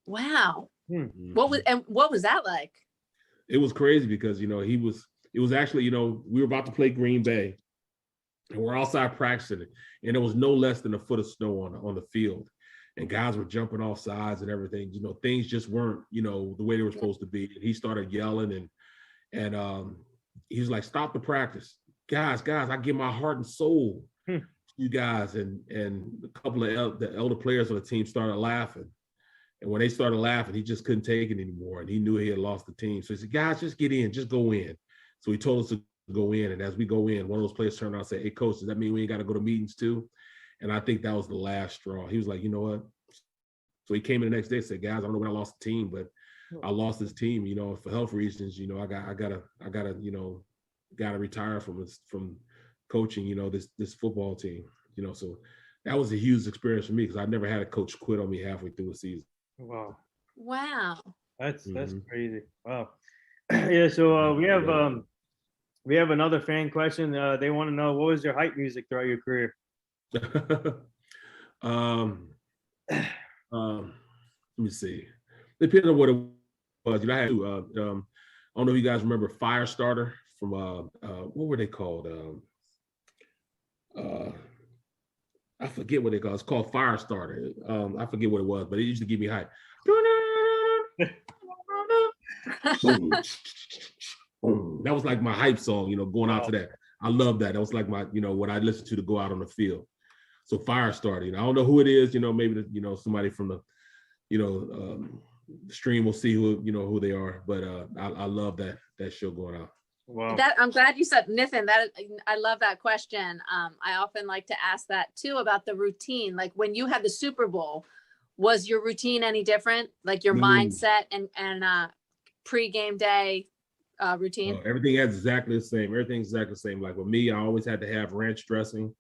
Wow. Mm-hmm. What was that like? It was crazy because, it was actually, we were about to play Green Bay and we're outside practicing, and there was no less than a foot of snow on the field. And guys were jumping off sides and everything. Things just weren't, the way they were supposed to be. And he started yelling and he was like, "Stop the practice. Guys, I give my heart and soul to you guys." And a couple of the elder players on the team started laughing. And when they started laughing, he just couldn't take it anymore. And he knew he had lost the team. So he said, "Guys, just get in, just go in." So he told us to go in. And as we go in, one of those players turned around and said, "Hey, coach, does that mean we ain't got to go to meetings too?" And I think that was the last straw. He was like, "You know what?" So he came in the next day and said, "Guys, I don't know when I lost the team, but I lost this team, for health reasons. I gotta retire from coaching, this football team. So that was a huge experience for me because I never had a coach quit on me halfway through a season." Wow. Wow. That's crazy. Wow. Yeah. So we have another fan question. They want to know, what was your hype music throughout your career? Let me see. Depending on what it was, I had to. I don't know if you guys remember Firestarter from what were they called? I forget what they called. It's called Firestarter. I forget what it was, but it used to give me hype. That was like my hype song, going out to that. I love that. That was like my, what I listened to go out on the field. So Firestarter, I don't know who it is, maybe somebody from the, stream will see who they are, but I love that show going out. Wow. I'm glad you said, Nathan, I love that question. I often like to ask that too about the routine. Like when you had the Super Bowl, was your routine any different? Like your mindset and pre-game day routine? Everything is exactly the same. Everything's exactly the same. Like with me, I always had to have ranch dressing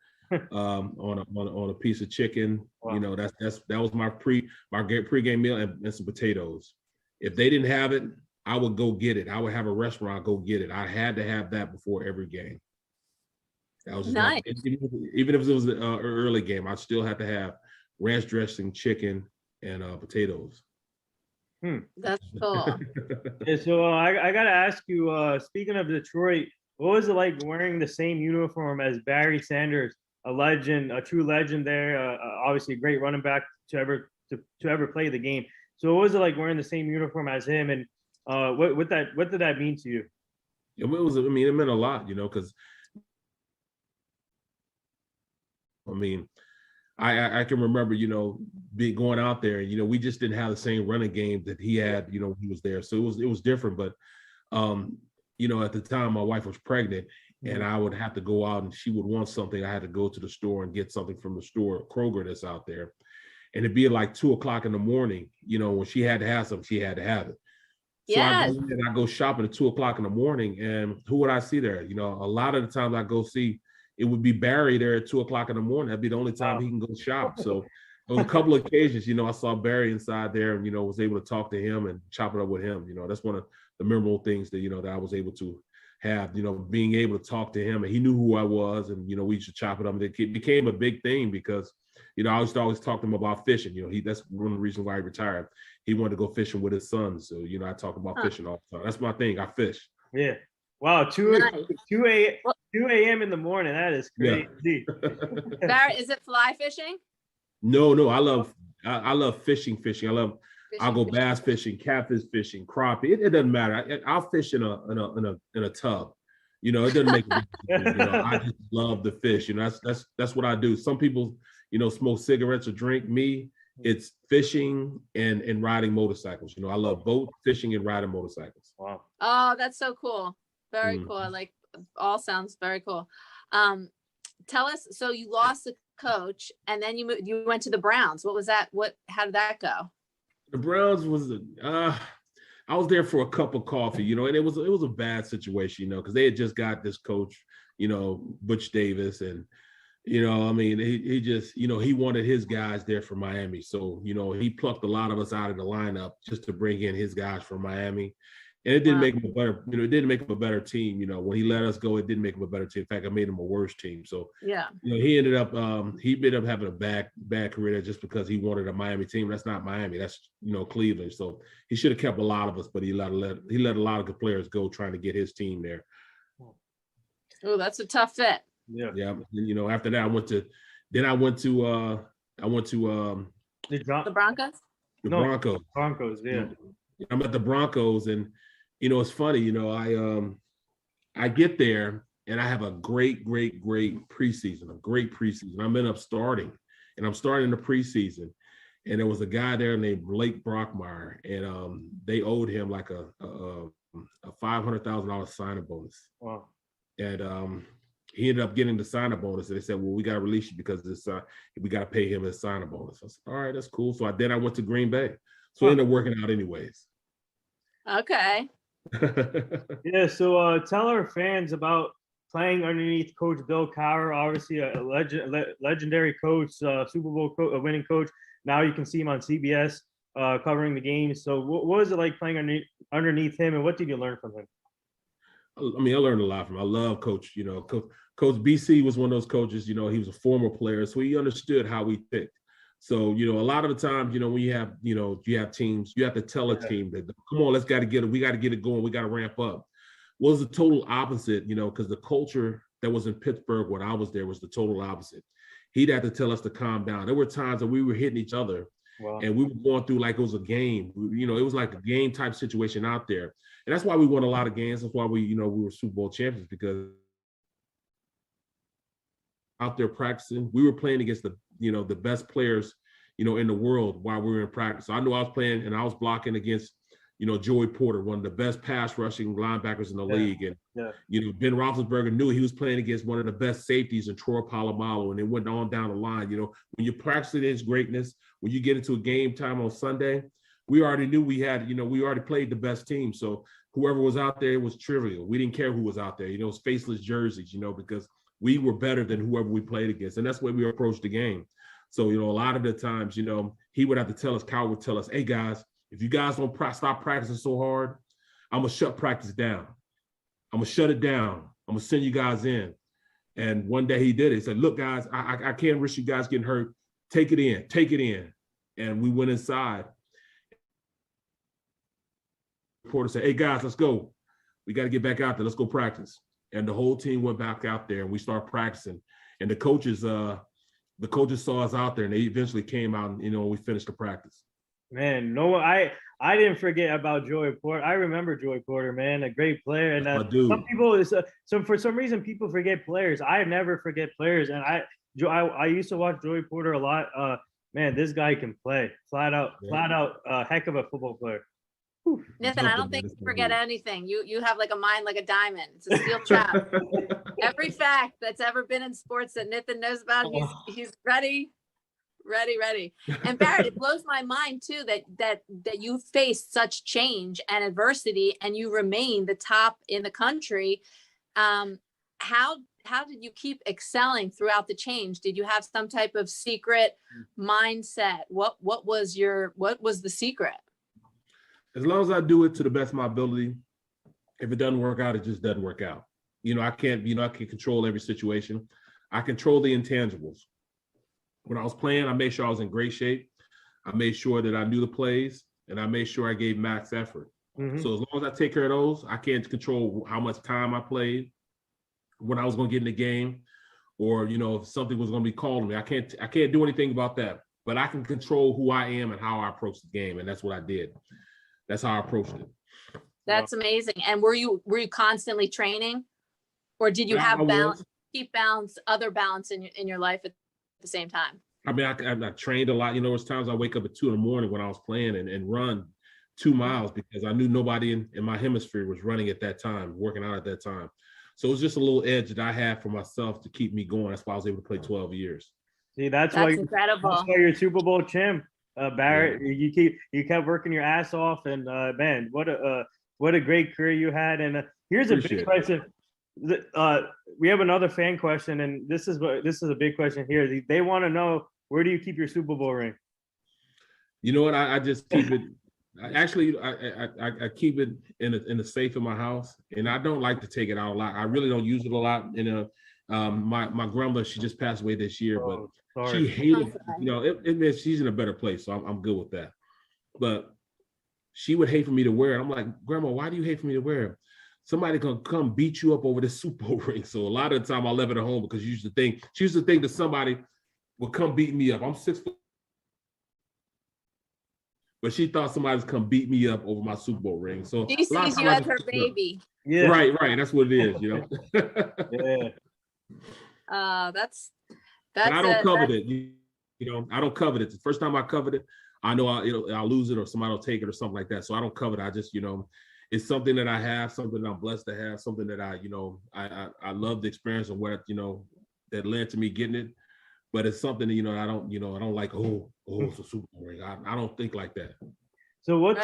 on a piece of chicken. Wow. That was my pre-game meal and some potatoes. If they didn't have it, I would go get it. I would have a restaurant go get it. I had to have that before every game. That was just nice. Even if it was an early game, I still had to have ranch dressing, chicken, and potatoes. That's cool. Yeah, so I gotta ask you. Speaking of Detroit, what was it like wearing the same uniform as Barry Sanders, a legend, a true legend there? Obviously, a great running back to ever play the game. So, what was it like wearing the same uniform as him, and what did that mean to you? It was. It meant a lot, because I can remember, going out there, we just didn't have the same running game that he had, when he was there. So it was different. But, at the time my wife was pregnant and I would have to go out and she would want something. I had to go to the store and get something from the store, Kroger, that's out there. And it'd be like 2:00 in the morning, when she had to have something, she had to have it. So yes. I go shopping at 2:00 in the morning, and who would I see there? A lot of the times I go see, it would be Barry there at 2:00 in the morning. That'd be the only time he can go shop. So there was a couple of occasions, I saw Barry inside there and, was able to talk to him and chop it up with him. That's one of the memorable things that, that I was able to have, being able to talk to him, and he knew who I was, and, we used to chop it up. And it became a big thing because, I used to always talk to him about fishing. That's one of the reasons why he retired. He wanted to go fishing with his son. So, I talk about fishing all the time. That's my thing. I fish. Yeah. Wow. 2 a.m. in the morning. That is crazy. Yeah. Barrett, is it fly fishing? No. I love fishing. I'll go bass fishing, catfish fishing, crappie. It doesn't matter. I'll fish in a tub. It doesn't make a difference. I just love the fish. That's what I do. Some people, smoke cigarettes or drink. Me, it's fishing and riding motorcycles. I love boat fishing and riding motorcycles. Wow. Oh, that's so cool. Very cool. I like, all sounds very cool. Tell us, so you lost the coach and then you went to the Browns. What was that? How did that go? The Browns was I was there for a cup of coffee, and it was a bad situation, because they had just got this coach, Butch Davis, and he just, he wanted his guys there for Miami. So, he plucked a lot of us out of the lineup just to bring in his guys from Miami. And it didn't make him a better, it didn't make him a better team. When he let us go, it didn't make him a better team. In fact, it made him a worse team. So, yeah, he ended up having a bad career there just because he wanted a Miami team. That's not Miami. That's, Cleveland. So he should have kept a lot of us, but he let a lot of good players go trying to get his team there. Oh, that's a tough fit. Yeah. After that, I went to the Broncos. Broncos. Yeah. I'm at the Broncos, and it's funny. I get there and I have a great preseason. I'm end up starting, and I'm starting the preseason, and there was a guy there named Blake Brockmeyer, and they owed him like a $500,000 signing bonus. Wow. And he ended up getting the sign-up bonus, and they said, "Well, we got to release you because we got to pay him his sign-up bonus." I said, "All right, that's cool." So then I went to Green Bay, so it ended up working out anyways. Okay. Yeah. So tell our fans about playing underneath Coach Bill Cowher, obviously a legendary coach, Super Bowl winning coach. Now you can see him on CBS covering the games. So what was it like playing underneath him, and what did you learn from him? I learned a lot from him. I love Coach. Coach BC was one of those coaches. He was a former player, so he understood how we picked. So a lot of the times, when you have teams, you have to tell a team that, come on, we got to get it going. We got to ramp up. Well, it was the total opposite, because the culture that was in Pittsburgh when I was there was the total opposite. He'd have to tell us to calm down. There were times that we were hitting each other. Wow. And we were going through like it was a game. It was like a game type situation out there. And that's why we won a lot of games. That's why we were Super Bowl champions, because out there practicing, we were playing against the best players, in the world while we were in practice. So I knew I was playing and I was blocking against, Joey Porter, one of the best pass rushing linebackers in the league. And, Ben Roethlisberger knew he was playing against one of the best safeties in Troy Polamalu, and it went on down the line. When you practice his greatness, when you get into a game time on Sunday, we already knew we already played the best team. So whoever was out there, it was trivial. We didn't care who was out there, it was faceless jerseys, because we were better than whoever we played against. And that's the way we approached the game. So, a lot of the times, he would have to tell us, Cowher would tell us, "Hey guys, if you guys don't stop practicing so hard, I'm going to shut practice down. I'm going to shut it down. I'm going to send you guys in." And one day he did it. He said, "Look, guys, I can't risk you guys getting hurt. Take it in. And we went inside. The reporter said, "Hey guys, let's go. We got to get back out there. Let's go practice." And the whole team went back out there and we started practicing. And the coaches saw us out there, and they eventually came out and, we finished the practice. Man, no, I didn't forget about Joey Porter. I remember Joey Porter, man, a great player. And some people, for some reason, people forget players. I never forget players. And I used to watch Joey Porter a lot. Man, this guy can play flat out, heck of a football player. Nathan, I don't think you forget anything. You have like a mind like a diamond. It's a steel trap. Every fact that's ever been in sports that Nathan knows about, he's ready. And Barrett, it blows my mind too that you faced such change and adversity and you remain the top in the country. How did you keep excelling throughout the change? Did you have some type of secret mindset? What was the secret? As long as I do it to the best of my ability, if it doesn't work out, it just doesn't work out. I can't control every situation. I control the intangibles. When I was playing, I made sure I was in great shape. I made sure that I knew the plays, and I made sure I gave max effort. Mm-hmm. So as long as I take care of those, I can't control how much time I played, when I was going to get in the game, or, if something was going to be called to me. I can't do anything about that, but I can control who I am and how I approach the game. And that's what I did. That's how I approached it. That's amazing. And were you constantly training, or did you have balance, keep balance, other balance in your life at the same time? I mean, I trained a lot. You know, there's times I wake up at 2 a.m. when I was playing and run 2 miles because I knew nobody in my hemisphere was running at that time, working out at that time. So it was just a little edge that I had for myself to keep me going. That's why I was able to play 12 years. See, That's incredible. That's why you're a Super Bowl champ, Barrett. Yeah. You kept working your ass off, and man, what a great career you had. And here's a big question. We have another fan question, and this is a big question here. They want to know, where do you keep your Super Bowl ring? You know what? I just keep it. Actually, I keep it in the safe in my house, and I don't like to take it out a lot. I really don't use it a lot. My grandmother, she just passed away this year, but she hated. You know, it she's in a better place, so I'm good with that. But she would hate for me to wear it. I'm like, Grandma, why do you hate for me to wear it? Somebody gonna come beat you up over this Super Bowl ring. So a lot of the time I left it at home because she used to think that somebody would come beat me up. I'm 6 foot. But she thought somebody was come beat me up over my Super Bowl ring. So she sees you as her baby. Yeah. Right. That's what it is, you know. Yeah. That's but I don't covet it. You know, I don't covet it. The first time I covet it, I know I'll lose it or somebody will take it or something like that. So I don't covet it. I just, you know, it's something that I have, something that I'm blessed to have, something that I love the experience of what, you know, that led to me getting it. But it's something that, I don't like, it's a Super Bowl ring. I don't think like that. So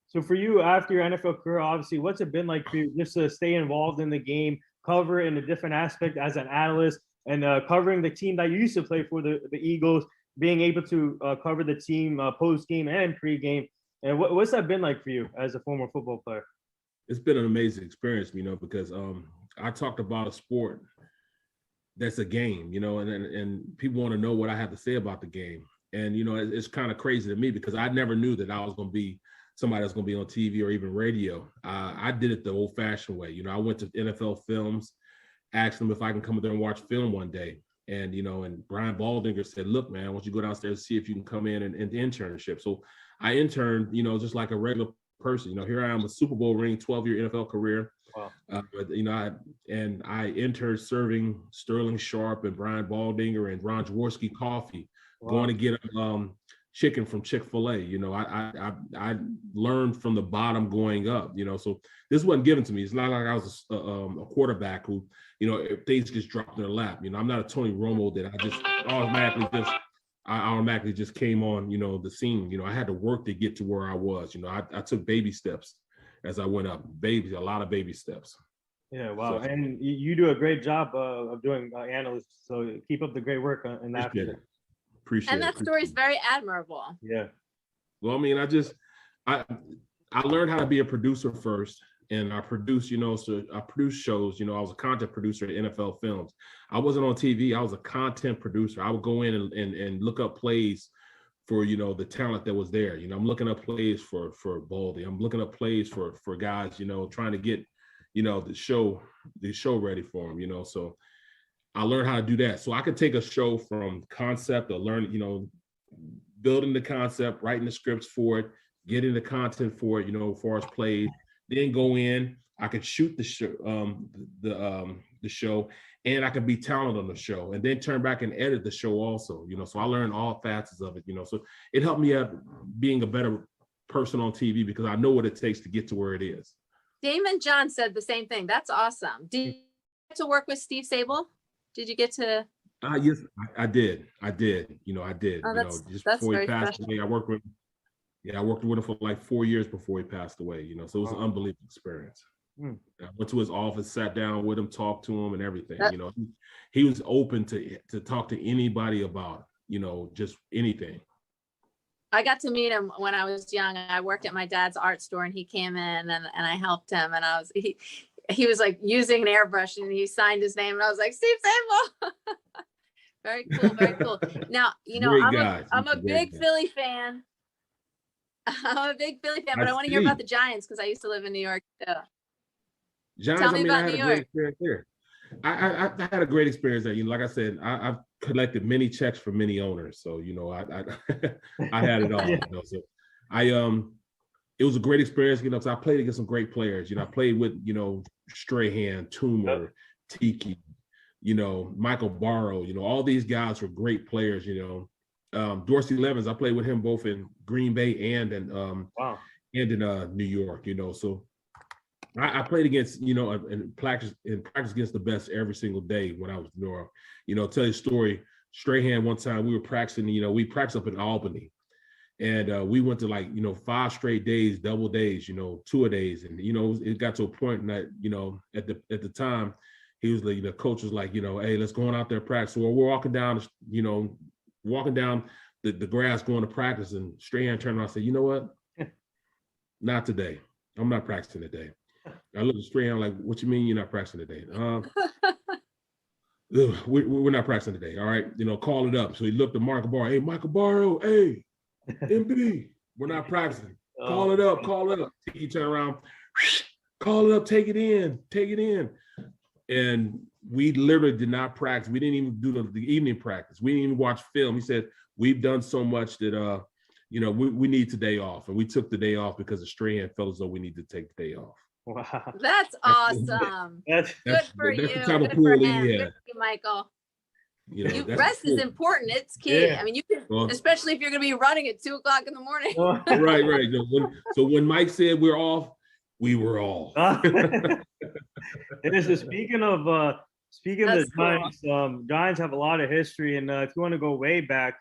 so for you, after your NFL career, obviously, what's it been like for you just to stay involved in the game, cover in a different aspect as an analyst, and covering the team that you used to play for, the Eagles, being able to cover the team post-game and pre-game? And what's that been like for you as a former football player? It's been an amazing experience, because I talked about a sport that's a game, and people want to know what I have to say about the game. And, it's kind of crazy to me because I never knew that I was going to be somebody that's going to be on TV or even radio. I did it the old fashioned way. I went to NFL Films, asked them if I can come there and watch film one day. And, and Brian Baldinger said, look, man, I want you to go downstairs and see if you can come in and internship. So I interned, just like a regular person. Here I am, a Super Bowl ring, 12-year NFL career. Wow. I entered serving Sterling Sharp and Brian Baldinger and Ron Jaworski coffee, going to get chicken from Chick-fil-A. I learned from the bottom going up. So this wasn't given to me. It's not like I was a quarterback who, if things just dropped in their lap. I'm not a Tony Romo that I just automatically just came on, the scene. I had to work to get to where I was. I took baby steps as I went up, a lot of baby steps. Yeah, wow. So, and you do a great job of doing analysts. So keep up the great work in that. Appreciate it. And that story is very admirable. Yeah. Well, I mean, I learned how to be a producer first, and I produced, so I produced shows. I was a content producer at NFL Films. I wasn't on TV. I was a content producer. I would go in and look up plays for, the talent that was there. I'm looking up plays for Baldy. I'm looking up plays for guys, trying to get, the show ready for them, so I learned how to do that. So I could take a show from concept or learn, building the concept, writing the scripts for it, getting the content for it, as far as plays, then go in, I could shoot the show, and I could be talented on the show, and then turn back and edit the show also, so I learned all facets of it, so it helped me out being a better person on TV because I know what it takes to get to where it is. Damon John said the same thing. That's awesome. Did you get to work with Steve Sable? Did you get to? Yes, I did. I did. Oh, Just before he passed away, I worked with him for like 4 years before he passed away. So it was an unbelievable experience. I went to his office, sat down with him, talked to him, and everything. He was open to talk to anybody about, just anything. I got to meet him when I was young. I worked at my dad's art store, and he came in and I helped him, and he was like using an airbrush, and he signed his name, and I was like, Steve Sable. Very cool, very cool. Now, I'm a big Philly fan. I'm a big Philly fan, but I want to hear about the Giants because I used to live in New York too. Giants, Tell me about New York. I had a great experience there. Like I said, I've collected many checks from many owners, so I had it all. So it was a great experience, so I played against some great players. I played with, Strahan, Toomer, Tiki, Michael Barrow, all these guys were great players, Dorsey Levens, I played with him both in Green Bay and in Wow. and in New York, so I played against, and practice against the best every single day when I was in New York. Tell you a story, Strahan, one time we were practicing, we practiced up in Albany. And we went to 5 straight days, double days, 2-a-days. And, it got to a point that, at the time, he was like, the coach was like, hey, let's go on out there and practice. So we're walking down, the grass going to practice. And Strahan turned around and said, you know what? Not today. I'm not practicing today. I looked at Strahan like, what you mean you're not practicing today? We're not practicing today. All right. Call it up. So he looked at Michael Barrow. Hey, Michael Barrow. Hey, MB, we're not practicing. Call it up. He turned around, call it up, take it in. And we literally did not practice. We didn't even do the evening practice. We didn't even watch film. He said, we've done so much that, we need today off. And we took the day off because the Strahan felt as though we need to take the day off. Wow. That's awesome. Good for you. Good for him. Good for you, Michael. Rest is important. It's key. Yeah. I mean, you can, especially if you're going to be running at 2:00 in the morning. Right. So when Mike said we're off, we were off. Speaking of the Giants, Giants have a lot of history, and if you want to go way back,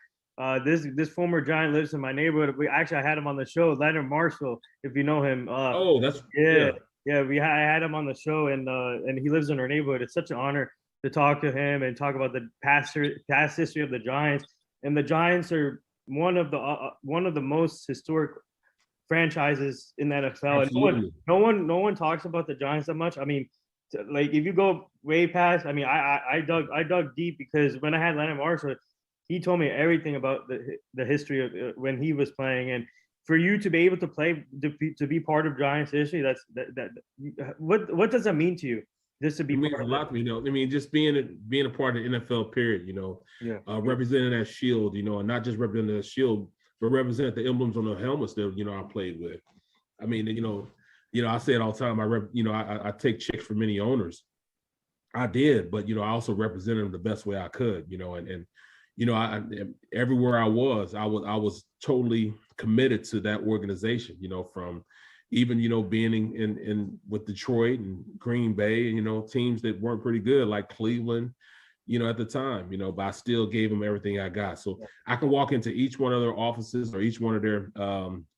this former Giant lives in my neighborhood. I had him on the show, Leonard Marshall, if you know him. I had him on the show, and he lives in our neighborhood. It's such an honor to talk to him and talk about the past history of the Giants. And the Giants are one of the most historic franchises in the NFL. Absolutely. And no one talks about the Giants that much. I mean, like if you go way past, I mean, I dug deep because when I had Leonard Marshall, he told me everything about the history of when he was playing. And for you to be able to play to be part of Giants history, what does that mean to you? Just to be a lot to me, I mean, just being a part of the NFL period, representing that shield, and not just representing that shield, but represent the emblems on the helmets that I played with. I mean, I say it all the time. I take checks for many owners. I did, but I also represented them the best way I could, I everywhere I was totally committed to that organization, from even, being in with Detroit and Green Bay, teams that weren't pretty good, like Cleveland, at the time, but I still gave them everything I got. So I can walk into each one of their offices or each one of their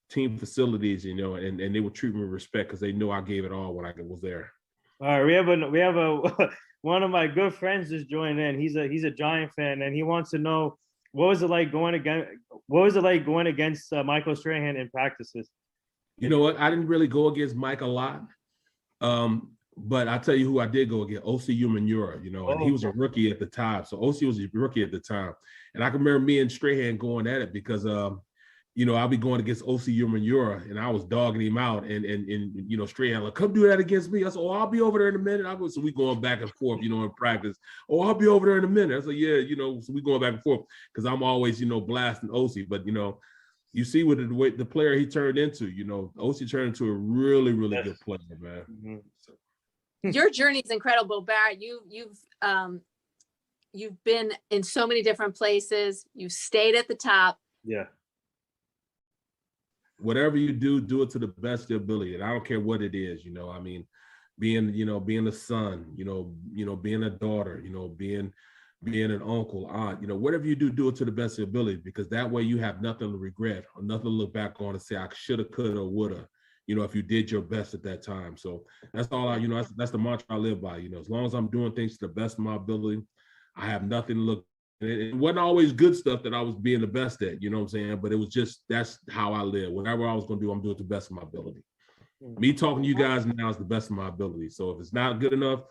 team facilities, and they would treat me with respect because they knew I gave it all when I was there. All right, we have a one of my good friends just joined in. He's a Giant fan, and he wants to know what was it like going against Michael Strahan in practices. You know what? I didn't really go against Mike a lot, but I'll tell you who I did go against, O.C. Umenyiora, and he was a rookie at the time. So O.C. was a rookie at the time. And I can remember me and Strahan going at it because, I'll be going against O.C. Umenyiora, and I was dogging him out. And Strahan like, come do that against me. I said, I'll be over there in a minute. So we going back and forth, in practice. I'll be over there in a minute. I said, yeah, so we going back and forth because I'm always, blasting O.C. But, you see what the player he turned into, O.C. turned into a really, really good player, man. Mm-hmm. So. Your journey is incredible, Barrett. You've been in so many different places. You've stayed at the top. Yeah. Whatever you do it to the best of your ability. And I don't care what it is, I mean, being a son, being a daughter, being an uncle, aunt, whatever you do it to the best of your ability, because that way you have nothing to regret or nothing to look back on and say, I shoulda, coulda, or woulda, if you did your best at that time. So that's all that's the mantra I live by, as long as I'm doing things to the best of my ability, I have nothing to look. It wasn't always good stuff that I was being the best at, you know what I'm saying? But it was just, that's how I live. Whatever I was going to do, I'm doing it to the best of my ability. Me talking to you guys now is the best of my ability. So if it's not good enough,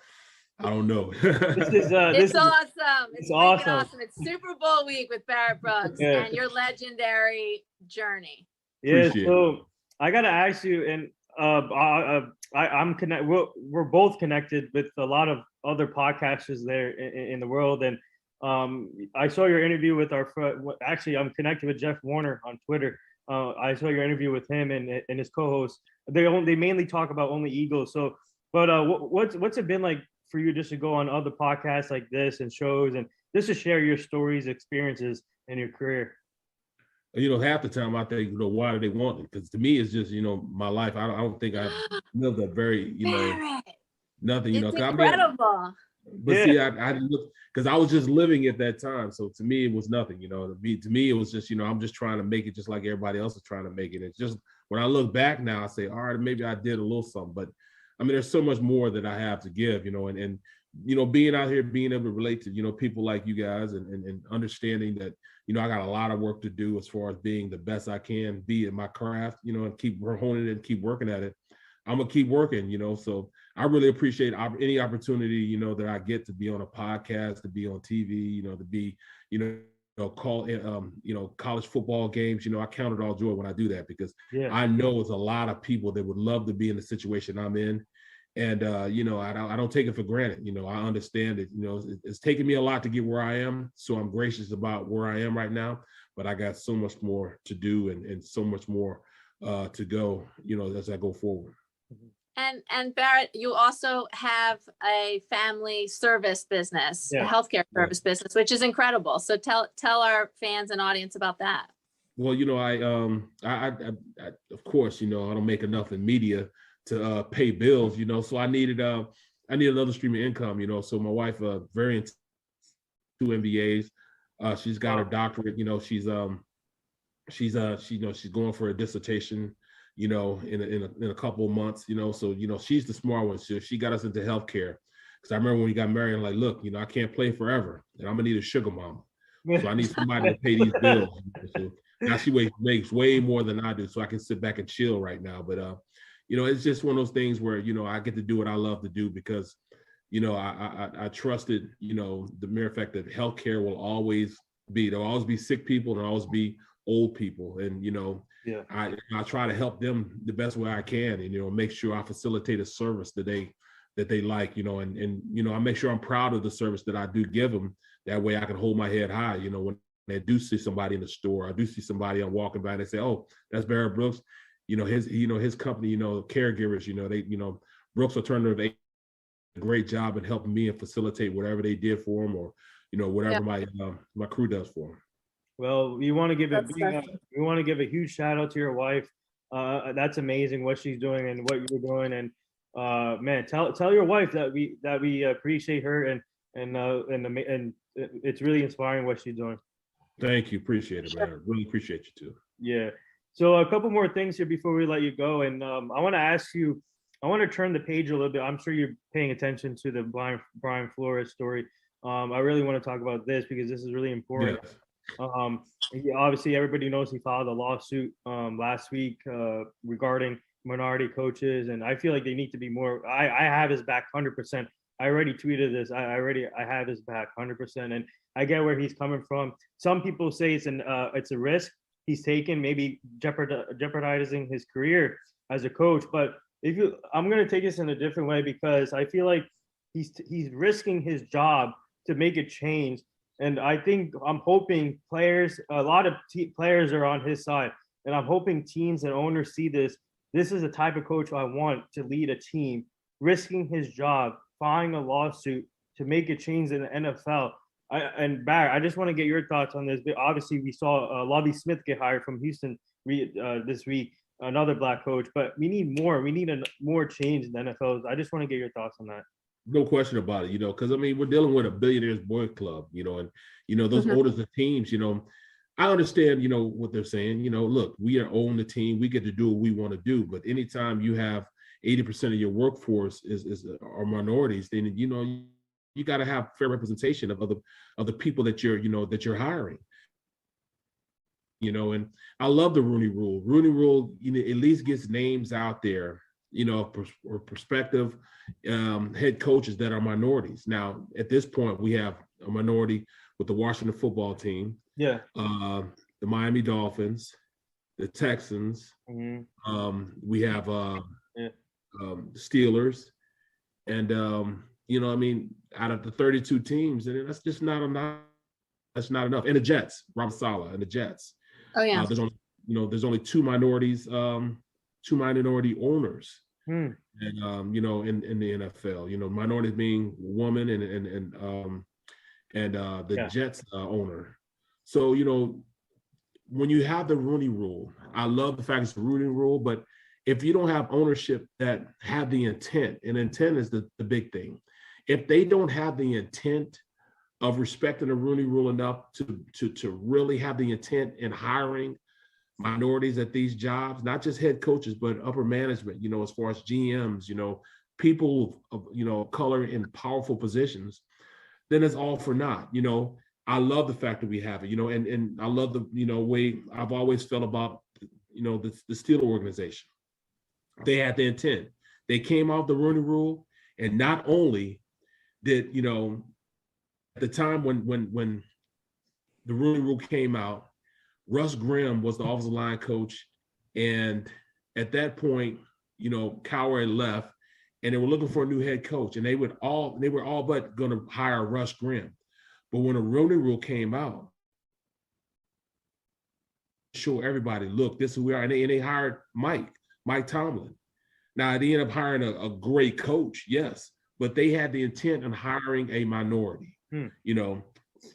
I don't know. It's awesome. It's awesome. It's Super Bowl week with Barrett Brooks and your legendary journey. Yeah, so I got to ask you, and I'm connected. We're both connected with a lot of other podcasters there in the world, and I saw your interview with actually I'm connected with Jeff Warner on Twitter. I saw your interview with him and his co-host. They mainly talk about only Eagles. So, but what's it been like for you just to go on other podcasts like this and shows and just to share your stories, experiences in your career? Half the time I think, why do they want it? Because to me, it's just, my life. I don't think I've lived a very, Barrett, nothing, it's 'cause incredible. but Yeah. see, I didn't look because I was just living at that time. So to me, it was nothing, To me, it was just, I'm just trying to make it just like everybody else is trying to make it. It's just when I look back now, I say, all right, maybe I did a little something, but I mean, there's so much more that I have to give, and being out here, being able to relate to, people like you guys and understanding that, I got a lot of work to do as far as being the best I can be in my craft, and keep honing it and keep working at it. I'm gonna keep working, so I really appreciate any opportunity, that I get to be on a podcast, to be on TV, to be, college football games. I count it all joy when I do that because I know it's a lot of people that would love to be in the situation I'm in. And, I don't take it for granted. I understand it, it's taken me a lot to get where I am. So I'm gracious about where I am right now, but I got so much more to do and so much more to go, as I go forward. And Barrett, you also have a family service business, a healthcare service business, which is incredible. So tell our fans and audience about that. Well, I of course, I don't make enough in media to pay bills, so I needed another stream of income, so my wife, very into 2 MBAs, she's got her doctorate, she's going for a dissertation, in a couple of months, so she's the smart one. So she got us into healthcare because I remember when we got married, I'm like, look, I can't play forever, and I'm gonna need a sugar mama, so I need somebody to pay these bills. So now she makes way more than I do, so I can sit back and chill right now. But it's just one of those things where I get to do what I love to do because I trusted the mere fact that healthcare will always be, there'll always be sick people, there'll always be old people, and I try to help them the best way I can, and make sure I facilitate a service that they like, and I make sure I'm proud of the service that I do give them. That way I can hold my head high, when I do see somebody in the store, I do see somebody I'm walking by and they say, oh, that's Barrett Brooks, his company, caregivers, they, Brooks Alternative, they did a great job in helping me and facilitate whatever they did for them, or whatever my crew does for them. Well, we want to give a huge shout out to your wife. That's amazing what she's doing and what you're doing. And man, tell your wife that we appreciate her and it's really inspiring what she's doing. Thank you, appreciate it, man. Really appreciate you too. Yeah. So a couple more things here before we let you go, and I want to ask you. I want to turn the page a little bit. I'm sure you're paying attention to the Brian Flores story. I really want to talk about this because this is really important. Yes. Obviously, everybody knows he filed a lawsuit last week regarding minority coaches, and I feel like they need to be more. I have his back 100%. I already tweeted this. I have his back 100%, and I get where he's coming from. Some people say it's a risk he's taken, maybe jeopardizing his career as a coach. But I'm going to take this in a different way because I feel like he's risking his job to make a change. And I'm hoping a lot of players are on his side, and I'm hoping teams and owners see this. This is the type of coach I want to lead a team, risking his job, filing a lawsuit to make a change in the NFL. And Barrett, I just want to get your thoughts on this. Obviously, we saw Lovie Smith get hired from Houston this week, another black coach, but we need more. We need more change in the NFL. I just want to get your thoughts on that. No question about it, because I mean, we're dealing with a billionaires boys club, and those owners of teams, I understand, what they're saying. Look, we own the team, we get to do what we want to do. But anytime you have 80% of your workforce are minorities, then you got to have fair representation of the people that you're hiring. And I love the Rooney Rule. Rooney Rule, at least gets names out there, or prospective head coaches that are minorities. Now, at this point, we have a minority with the Washington football team, the Miami Dolphins, the Texans. We have Steelers, and I mean, out of the 32 teams, and that's just not enough. That's not enough. And the Jets, Robert Saleh, and the Jets. Oh yeah. There's only two minority owners. Hmm. And in the NFL, minorities being woman and the Jets owner. So when you have the Rooney Rule, I love the fact it's the Rooney Rule, but if you don't have ownership that have the intent, and intent is the big thing. If they don't have the intent of respecting the Rooney Rule enough to really have the intent in hiring minorities at these jobs, not just head coaches, but upper management, as far as GMs, people of color in powerful positions, then it's all for naught. I love the fact that we have it, and I love the, way I've always felt about, the Steeler organization. They had the intent. They came off the Rooney Rule, and not only did, at the time when the Rooney Rule came out, Russ Grimm was the offensive line coach, and at that point, Cowher had left, and they were looking for a new head coach, and they were all but going to hire Russ Grimm. But when the Rooney Rule came out, show everybody, look, this is who we are, and they hired Mike Tomlin. Now they ended up hiring a great coach, yes, but they had the intent on hiring a minority.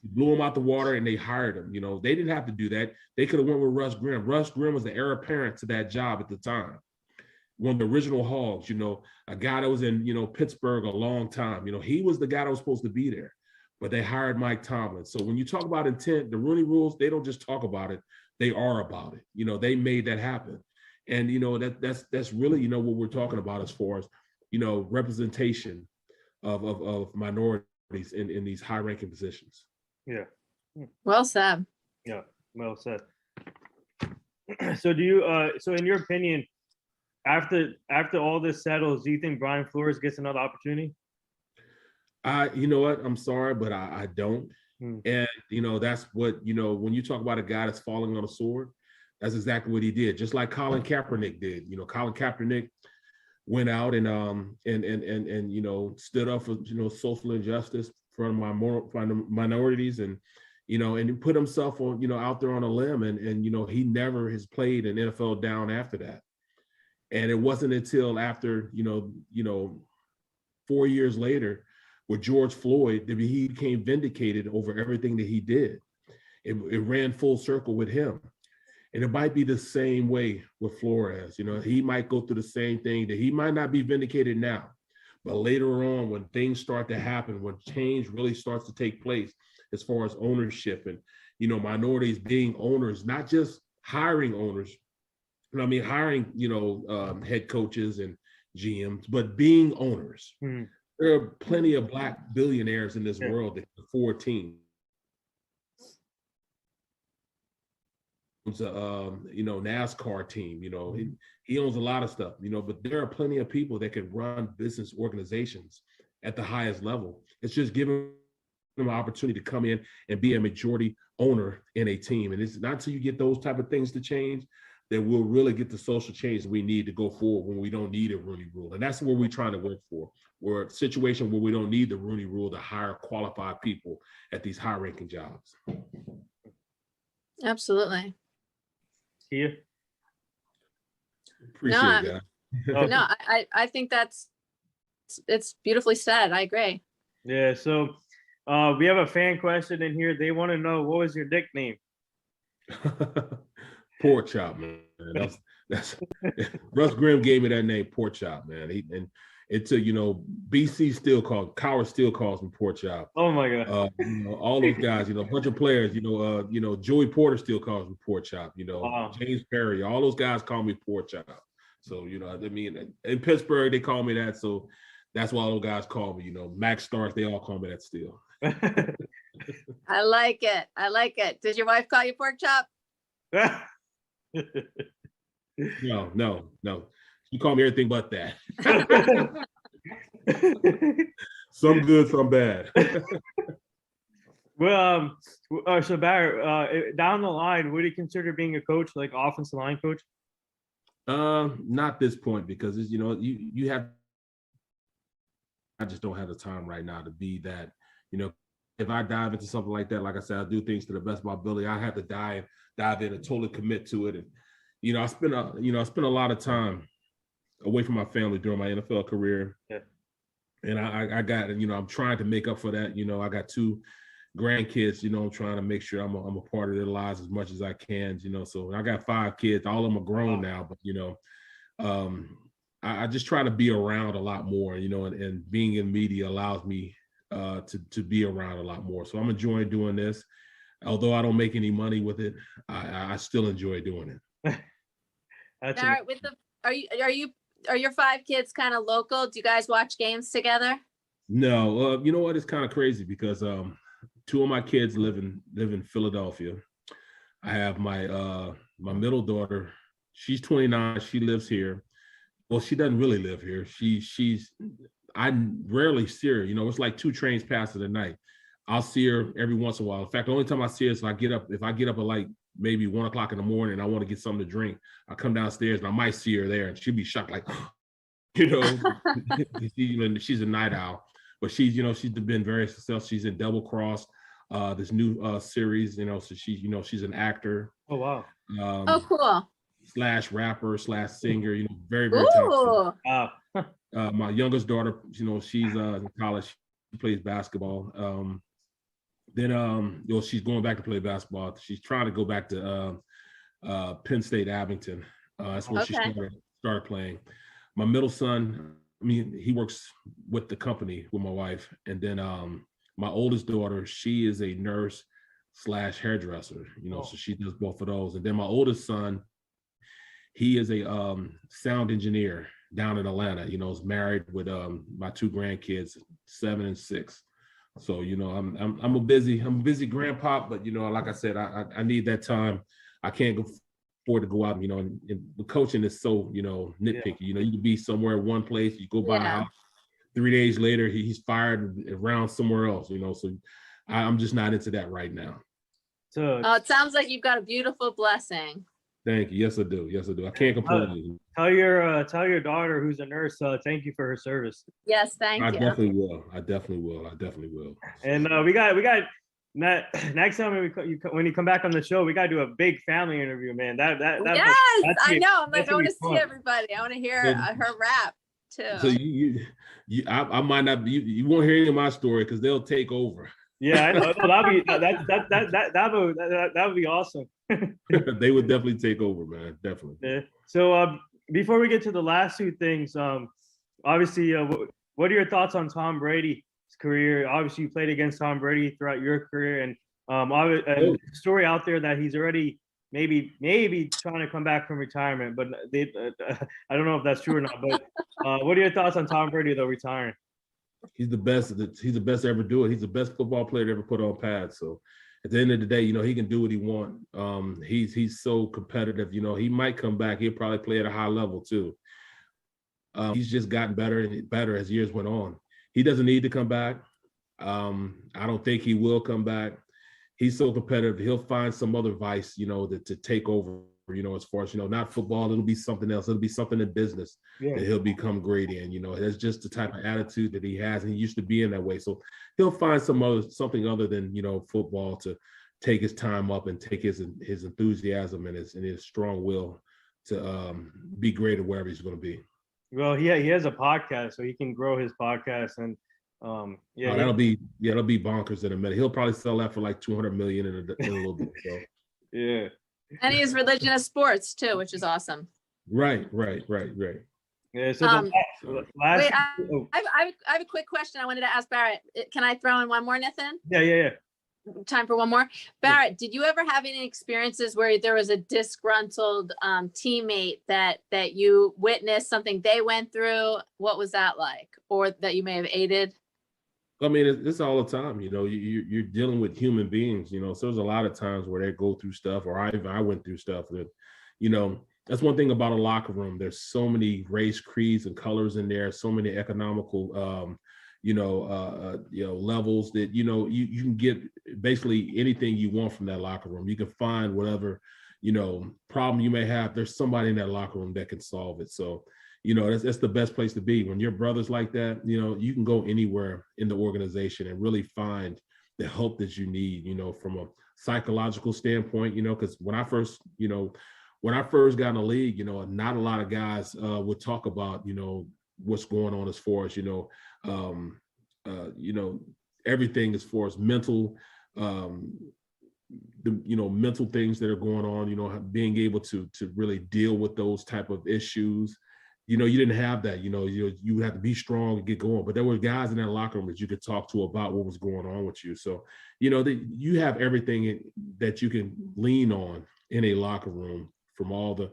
Blew him out the water and they hired him. They didn't have to do that. They could have went with Russ Grimm. Russ Grimm was the heir apparent to that job at the time. One of the original Hogs, a guy that was in, Pittsburgh a long time. He was the guy that was supposed to be there, but they hired Mike Tomlin. So when you talk about intent, the Rooney Rules, they don't just talk about it. They are about it. They made that happen. And, that's really, what we're talking about as far as, representation of minorities in these high ranking positions. Yeah. Well said. Yeah, well said. So do you so in your opinion, after all this settles, do you think Brian Flores gets another opportunity? You know what? I'm sorry, but I don't. And that's what, when you talk about a guy that's falling on a sword, that's exactly what he did. Just like Colin Kaepernick did. Colin Kaepernick went out and stood up for social injustice from minorities, and and put himself on out there on a limb, and he never has played an NFL down after that. And it wasn't until after 4 years later with George Floyd that he became vindicated over everything that he did. It ran full circle with him. And it might be the same way with Flores. He might go through the same thing, that he might not be vindicated now, but later on, when things start to happen, when change really starts to take place as far as ownership and, minorities being owners, not just hiring owners, hiring, head coaches and GMs, but being owners. There are plenty of Black billionaires in this world that can afford teams. NASCAR team, he owns a lot of stuff, but there are plenty of people that can run business organizations at the highest level. It's just giving them an opportunity to come in and be a majority owner in a team. And it's not until you get those type of things to change that we'll really get the social change that we need to go forward when we don't need a Rooney Rule. And that's what we're trying to work for. We're a situation where we don't need the Rooney Rule to hire qualified people at these high-ranking jobs. Absolutely. Here. Appreciate that. No, I think it's beautifully said. I agree. Yeah. So we have a fan question in here. They want to know, what was your nickname? Pork Chop, man. That's Russ Grimm gave me that name, Pork Chop, man. BC still calls, Cowher still calls me Pork Chop. Oh my God. All those guys, a bunch of players, Joey Porter still calls me Pork Chop, James Perry, all those guys call me Pork Chop. So, in Pittsburgh, they call me that. So that's why all those guys call me, Max Starks, they all call me that still. I like it. Did your wife call you Pork Chop? No. You call me everything but that. Some good, some bad. Well, so Barrett, down the line, would you consider being a coach, like offensive line coach? Not this point, because you have. I just don't have the time right now to be that. If I dive into something like that, like I said, I do things to the best of my ability. I have to dive in and totally commit to it. And I spend a lot of time away from my family during my NFL career. Yeah. And I got, I'm trying to make up for that. I got 2 grandkids, I'm trying to make sure I'm a part of their lives as much as I can, so I got 5 kids. All of them are grown now, but, I just try to be around a lot more, and being in media allows me to be around a lot more. So I'm enjoying doing this. Although I don't make any money with it, I still enjoy doing it. Barrett, are your 5 kids kind of local? Do you guys watch games together? No, you know what? It's kind of crazy because 2 of my kids live in Philadelphia. I have my middle daughter. She's 29. She lives here. Well, she doesn't really live here. I rarely see her. It's like 2 trains passing a night. I'll see her every once in a while. In fact, the only time I see her is if I get up at like maybe 1 o'clock in the morning and I want to get something to drink, I come downstairs and I might see her there and she'll be shocked, like, she's a night owl, but she's been very successful. She's in Double Cross, this new series, so she's an actor. Oh, wow. Oh, cool. / rapper / singer, very, very talented. Wow. My youngest daughter, she's in college. She plays basketball. Then she's going back to play basketball. She's trying to go back to Penn State Abington. That's where she started playing. My middle son, he works with the company with my wife. And then my oldest daughter, she is a nurse / hairdresser, so she does both of those. And then my oldest son, he is a sound engineer down in Atlanta, is married with my 2 grandkids, 7 and 6. So, I'm a busy grandpa, but like I said, I need that time. I can't afford to go out, and the coaching is so, nitpicky. You can be somewhere one place, you go by a house, 3 days later, he's fired around somewhere else, so I'm just not into that right now. So it sounds like you've got a beautiful blessing. Thank you. Yes, I do. I can't complain. Tell your daughter, who's a nurse, thank you for her service. Yes, thank you. I definitely will. And we got next time when you come back on the show, we got to do a big family interview, man. I know. I'm like, I want to see everybody. I want to hear her rap too. So I might not. You won't hear any of my story because they'll take over. Yeah, I know. That would be awesome. They would definitely take over, man. Definitely. Yeah. So before we get to the last 2 things, obviously, what are your thoughts on Tom Brady's career? Obviously, you played against Tom Brady throughout your career, and a story out there that he's already maybe trying to come back from retirement, but I don't know if that's true or not. But what are your thoughts on Tom Brady though retiring? He's the best. He's the best to ever do it. He's the best football player to ever put on pads. So at the end of the day, he can do what he wants. He's so competitive. He might come back. He'll probably play at a high level too. He's just gotten better and better as years went on. He doesn't need to come back. I don't think he will come back. He's so competitive. He'll find some other vice, to take over. As far as not football, it'll be something else. It'll be something in business that he'll become great in. That's just the type of attitude that he has, and he used to be in that way. So he'll find something other than football to take his time up and take his enthusiasm and his strong will to be great at wherever he's going to be. Well, he has a podcast, so he can grow his podcast, and that'll be bonkers in a minute. He'll probably sell that for like $200 million in a little bit. So yeah. And he has religion as sports too, which is awesome. Right. Yeah. So wait, I have a quick question I wanted to ask Barrett. Can I throw in one more, Nathan? Yeah. Time for one more. Barrett, did you ever have any experiences where there was a disgruntled teammate that you witnessed something they went through? What was that like? Or that you may have aided? I mean, it's all the time, you're dealing with human beings, so there's a lot of times where they go through stuff, or I went through stuff that, that's one thing about a locker room. There's so many race, creeds, and colors in there, so many economical, levels that, you can get basically anything you want from that locker room. You can find whatever, problem you may have. There's somebody in that locker room that can solve it. So, that's the best place to be. When your brother's like that, you can go anywhere in the organization and really find the help that you need, from a psychological standpoint, because when I first, when I first got in the league, not a lot of guys would talk about, what's going on as far as, everything as far as mental, mental things that are going on, being able to really deal with those type of issues. You didn't have that, you would have to be strong and get going, but there were guys in that locker room that you could talk to about what was going on with you. So, you have everything that you can lean on in a locker room from all the,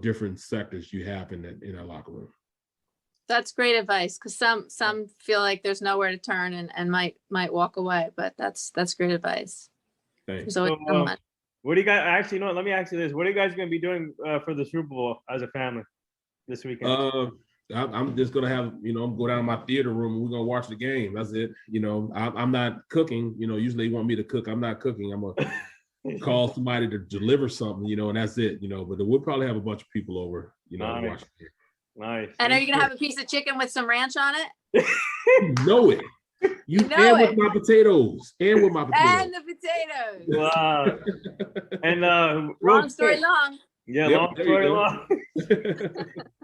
different sectors you have in that locker room. That's great advice, because some feel like there's nowhere to turn and might walk away, but that's great advice. Thanks. So, what do you guys actually know? Let me ask you this: what are you guys going to be doing for the Super Bowl as a family this weekend? I'm just gonna have, I'm go down to my theater room and we're gonna watch the game. That's it. I'm not cooking. Usually they want me to cook. I'm not cooking. I'm gonna call somebody to deliver something, and that's it. But we'll probably have a bunch of people over, Nice. watching it. Nice. And are you gonna have a piece of chicken with some ranch on it? You know it. With my potatoes. And with my potatoes. And the potatoes. Wow. And long story long. Yeah, Yep, long story long.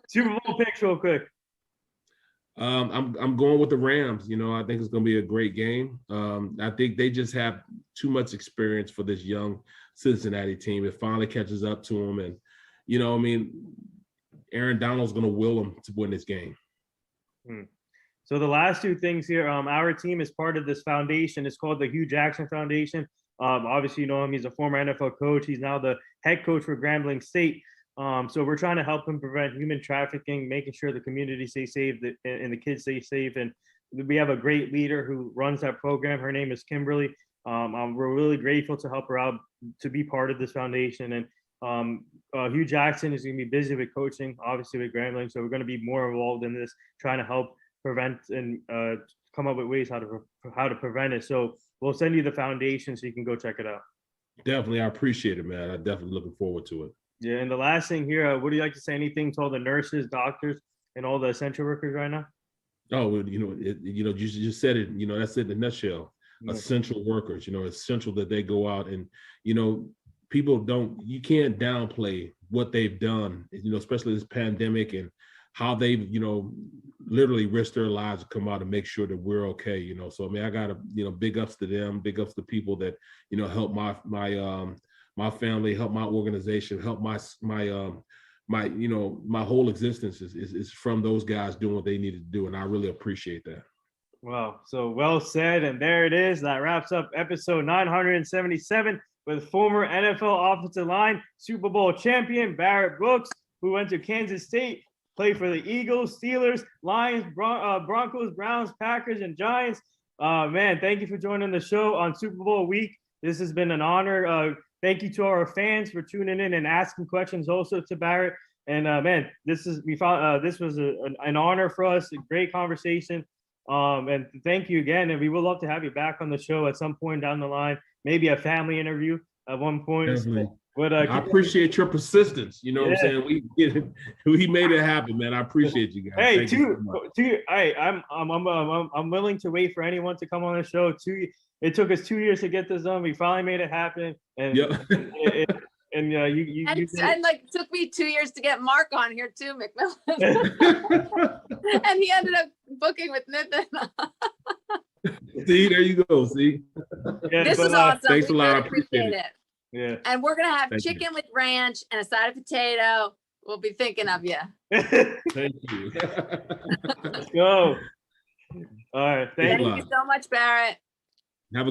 Super Bowl picks real quick. I'm going with the Rams. I think it's going to be a great game. I think they just have too much experience for this young Cincinnati team. It finally catches up to them, and Aaron Donald's going to will them to win this game. So the last two things here, our team is part of this foundation. It's called the Hugh Jackson Foundation. Obviously, you know him. He's a former NFL coach. He's now the head coach for Grambling State. So we're trying to help him prevent human trafficking, making sure the community stays safe and the kids stay safe. And we have a great leader who runs that program. Her name is Kimberly. We're really grateful to help her out to be part of this foundation. And Hugh Jackson is going to be busy with coaching, obviously with Grambling. So we're going to be more involved in this, trying to help prevent and come up with ways how to prevent it. So we'll send you the foundation so you can go check it out. Definitely. I appreciate it, man. I'm definitely looking forward to it. Yeah. And the last thing here, would you like to say anything to all the nurses, doctors, and all the essential workers right now? Oh, you just said it, that's it in a nutshell. Yeah. Essential workers, essential that they go out and, you can't downplay what they've done, especially this pandemic and how they've, literally risked their lives to come out and make sure that we're okay, So, I got to, big ups to them, big ups to people that, help my family, help my organization, help my whole existence is from those guys doing what they needed to do. And I really appreciate that. Wow. So well said. And there it is. That wraps up episode 977 with former NFL offensive line, Super Bowl champion Barrett Brooks, who went to Kansas State, played for the Eagles, Steelers, Lions, Broncos, Browns, Packers, and Giants. Man, thank you for joining the show on Super Bowl week. This has been an honor. Thank you to our fans for tuning in and asking questions also to Barrett. And man, this was an honor for us, a great conversation. And thank you again. And we would love to have you back on the show at some point down the line, maybe a family interview at one point. Definitely. But I appreciate your persistence. You know what I'm saying? We made it happen, man. I appreciate you guys. Hey, I'm willing to wait for anyone to come on the show. It took us 2 years to get this done. We finally made it happen. And and like it took me 2 years to get Mark on here too, McMillan. And he ended up booking with Nitin. See, there you go. See, this is awesome. Thanks a lot. Really I appreciate it. Yeah. And we're gonna have chicken with ranch and a side of potato. We'll be thinking of you. Thank you. Let's go. All right. Thank you so much, Barrett. Have a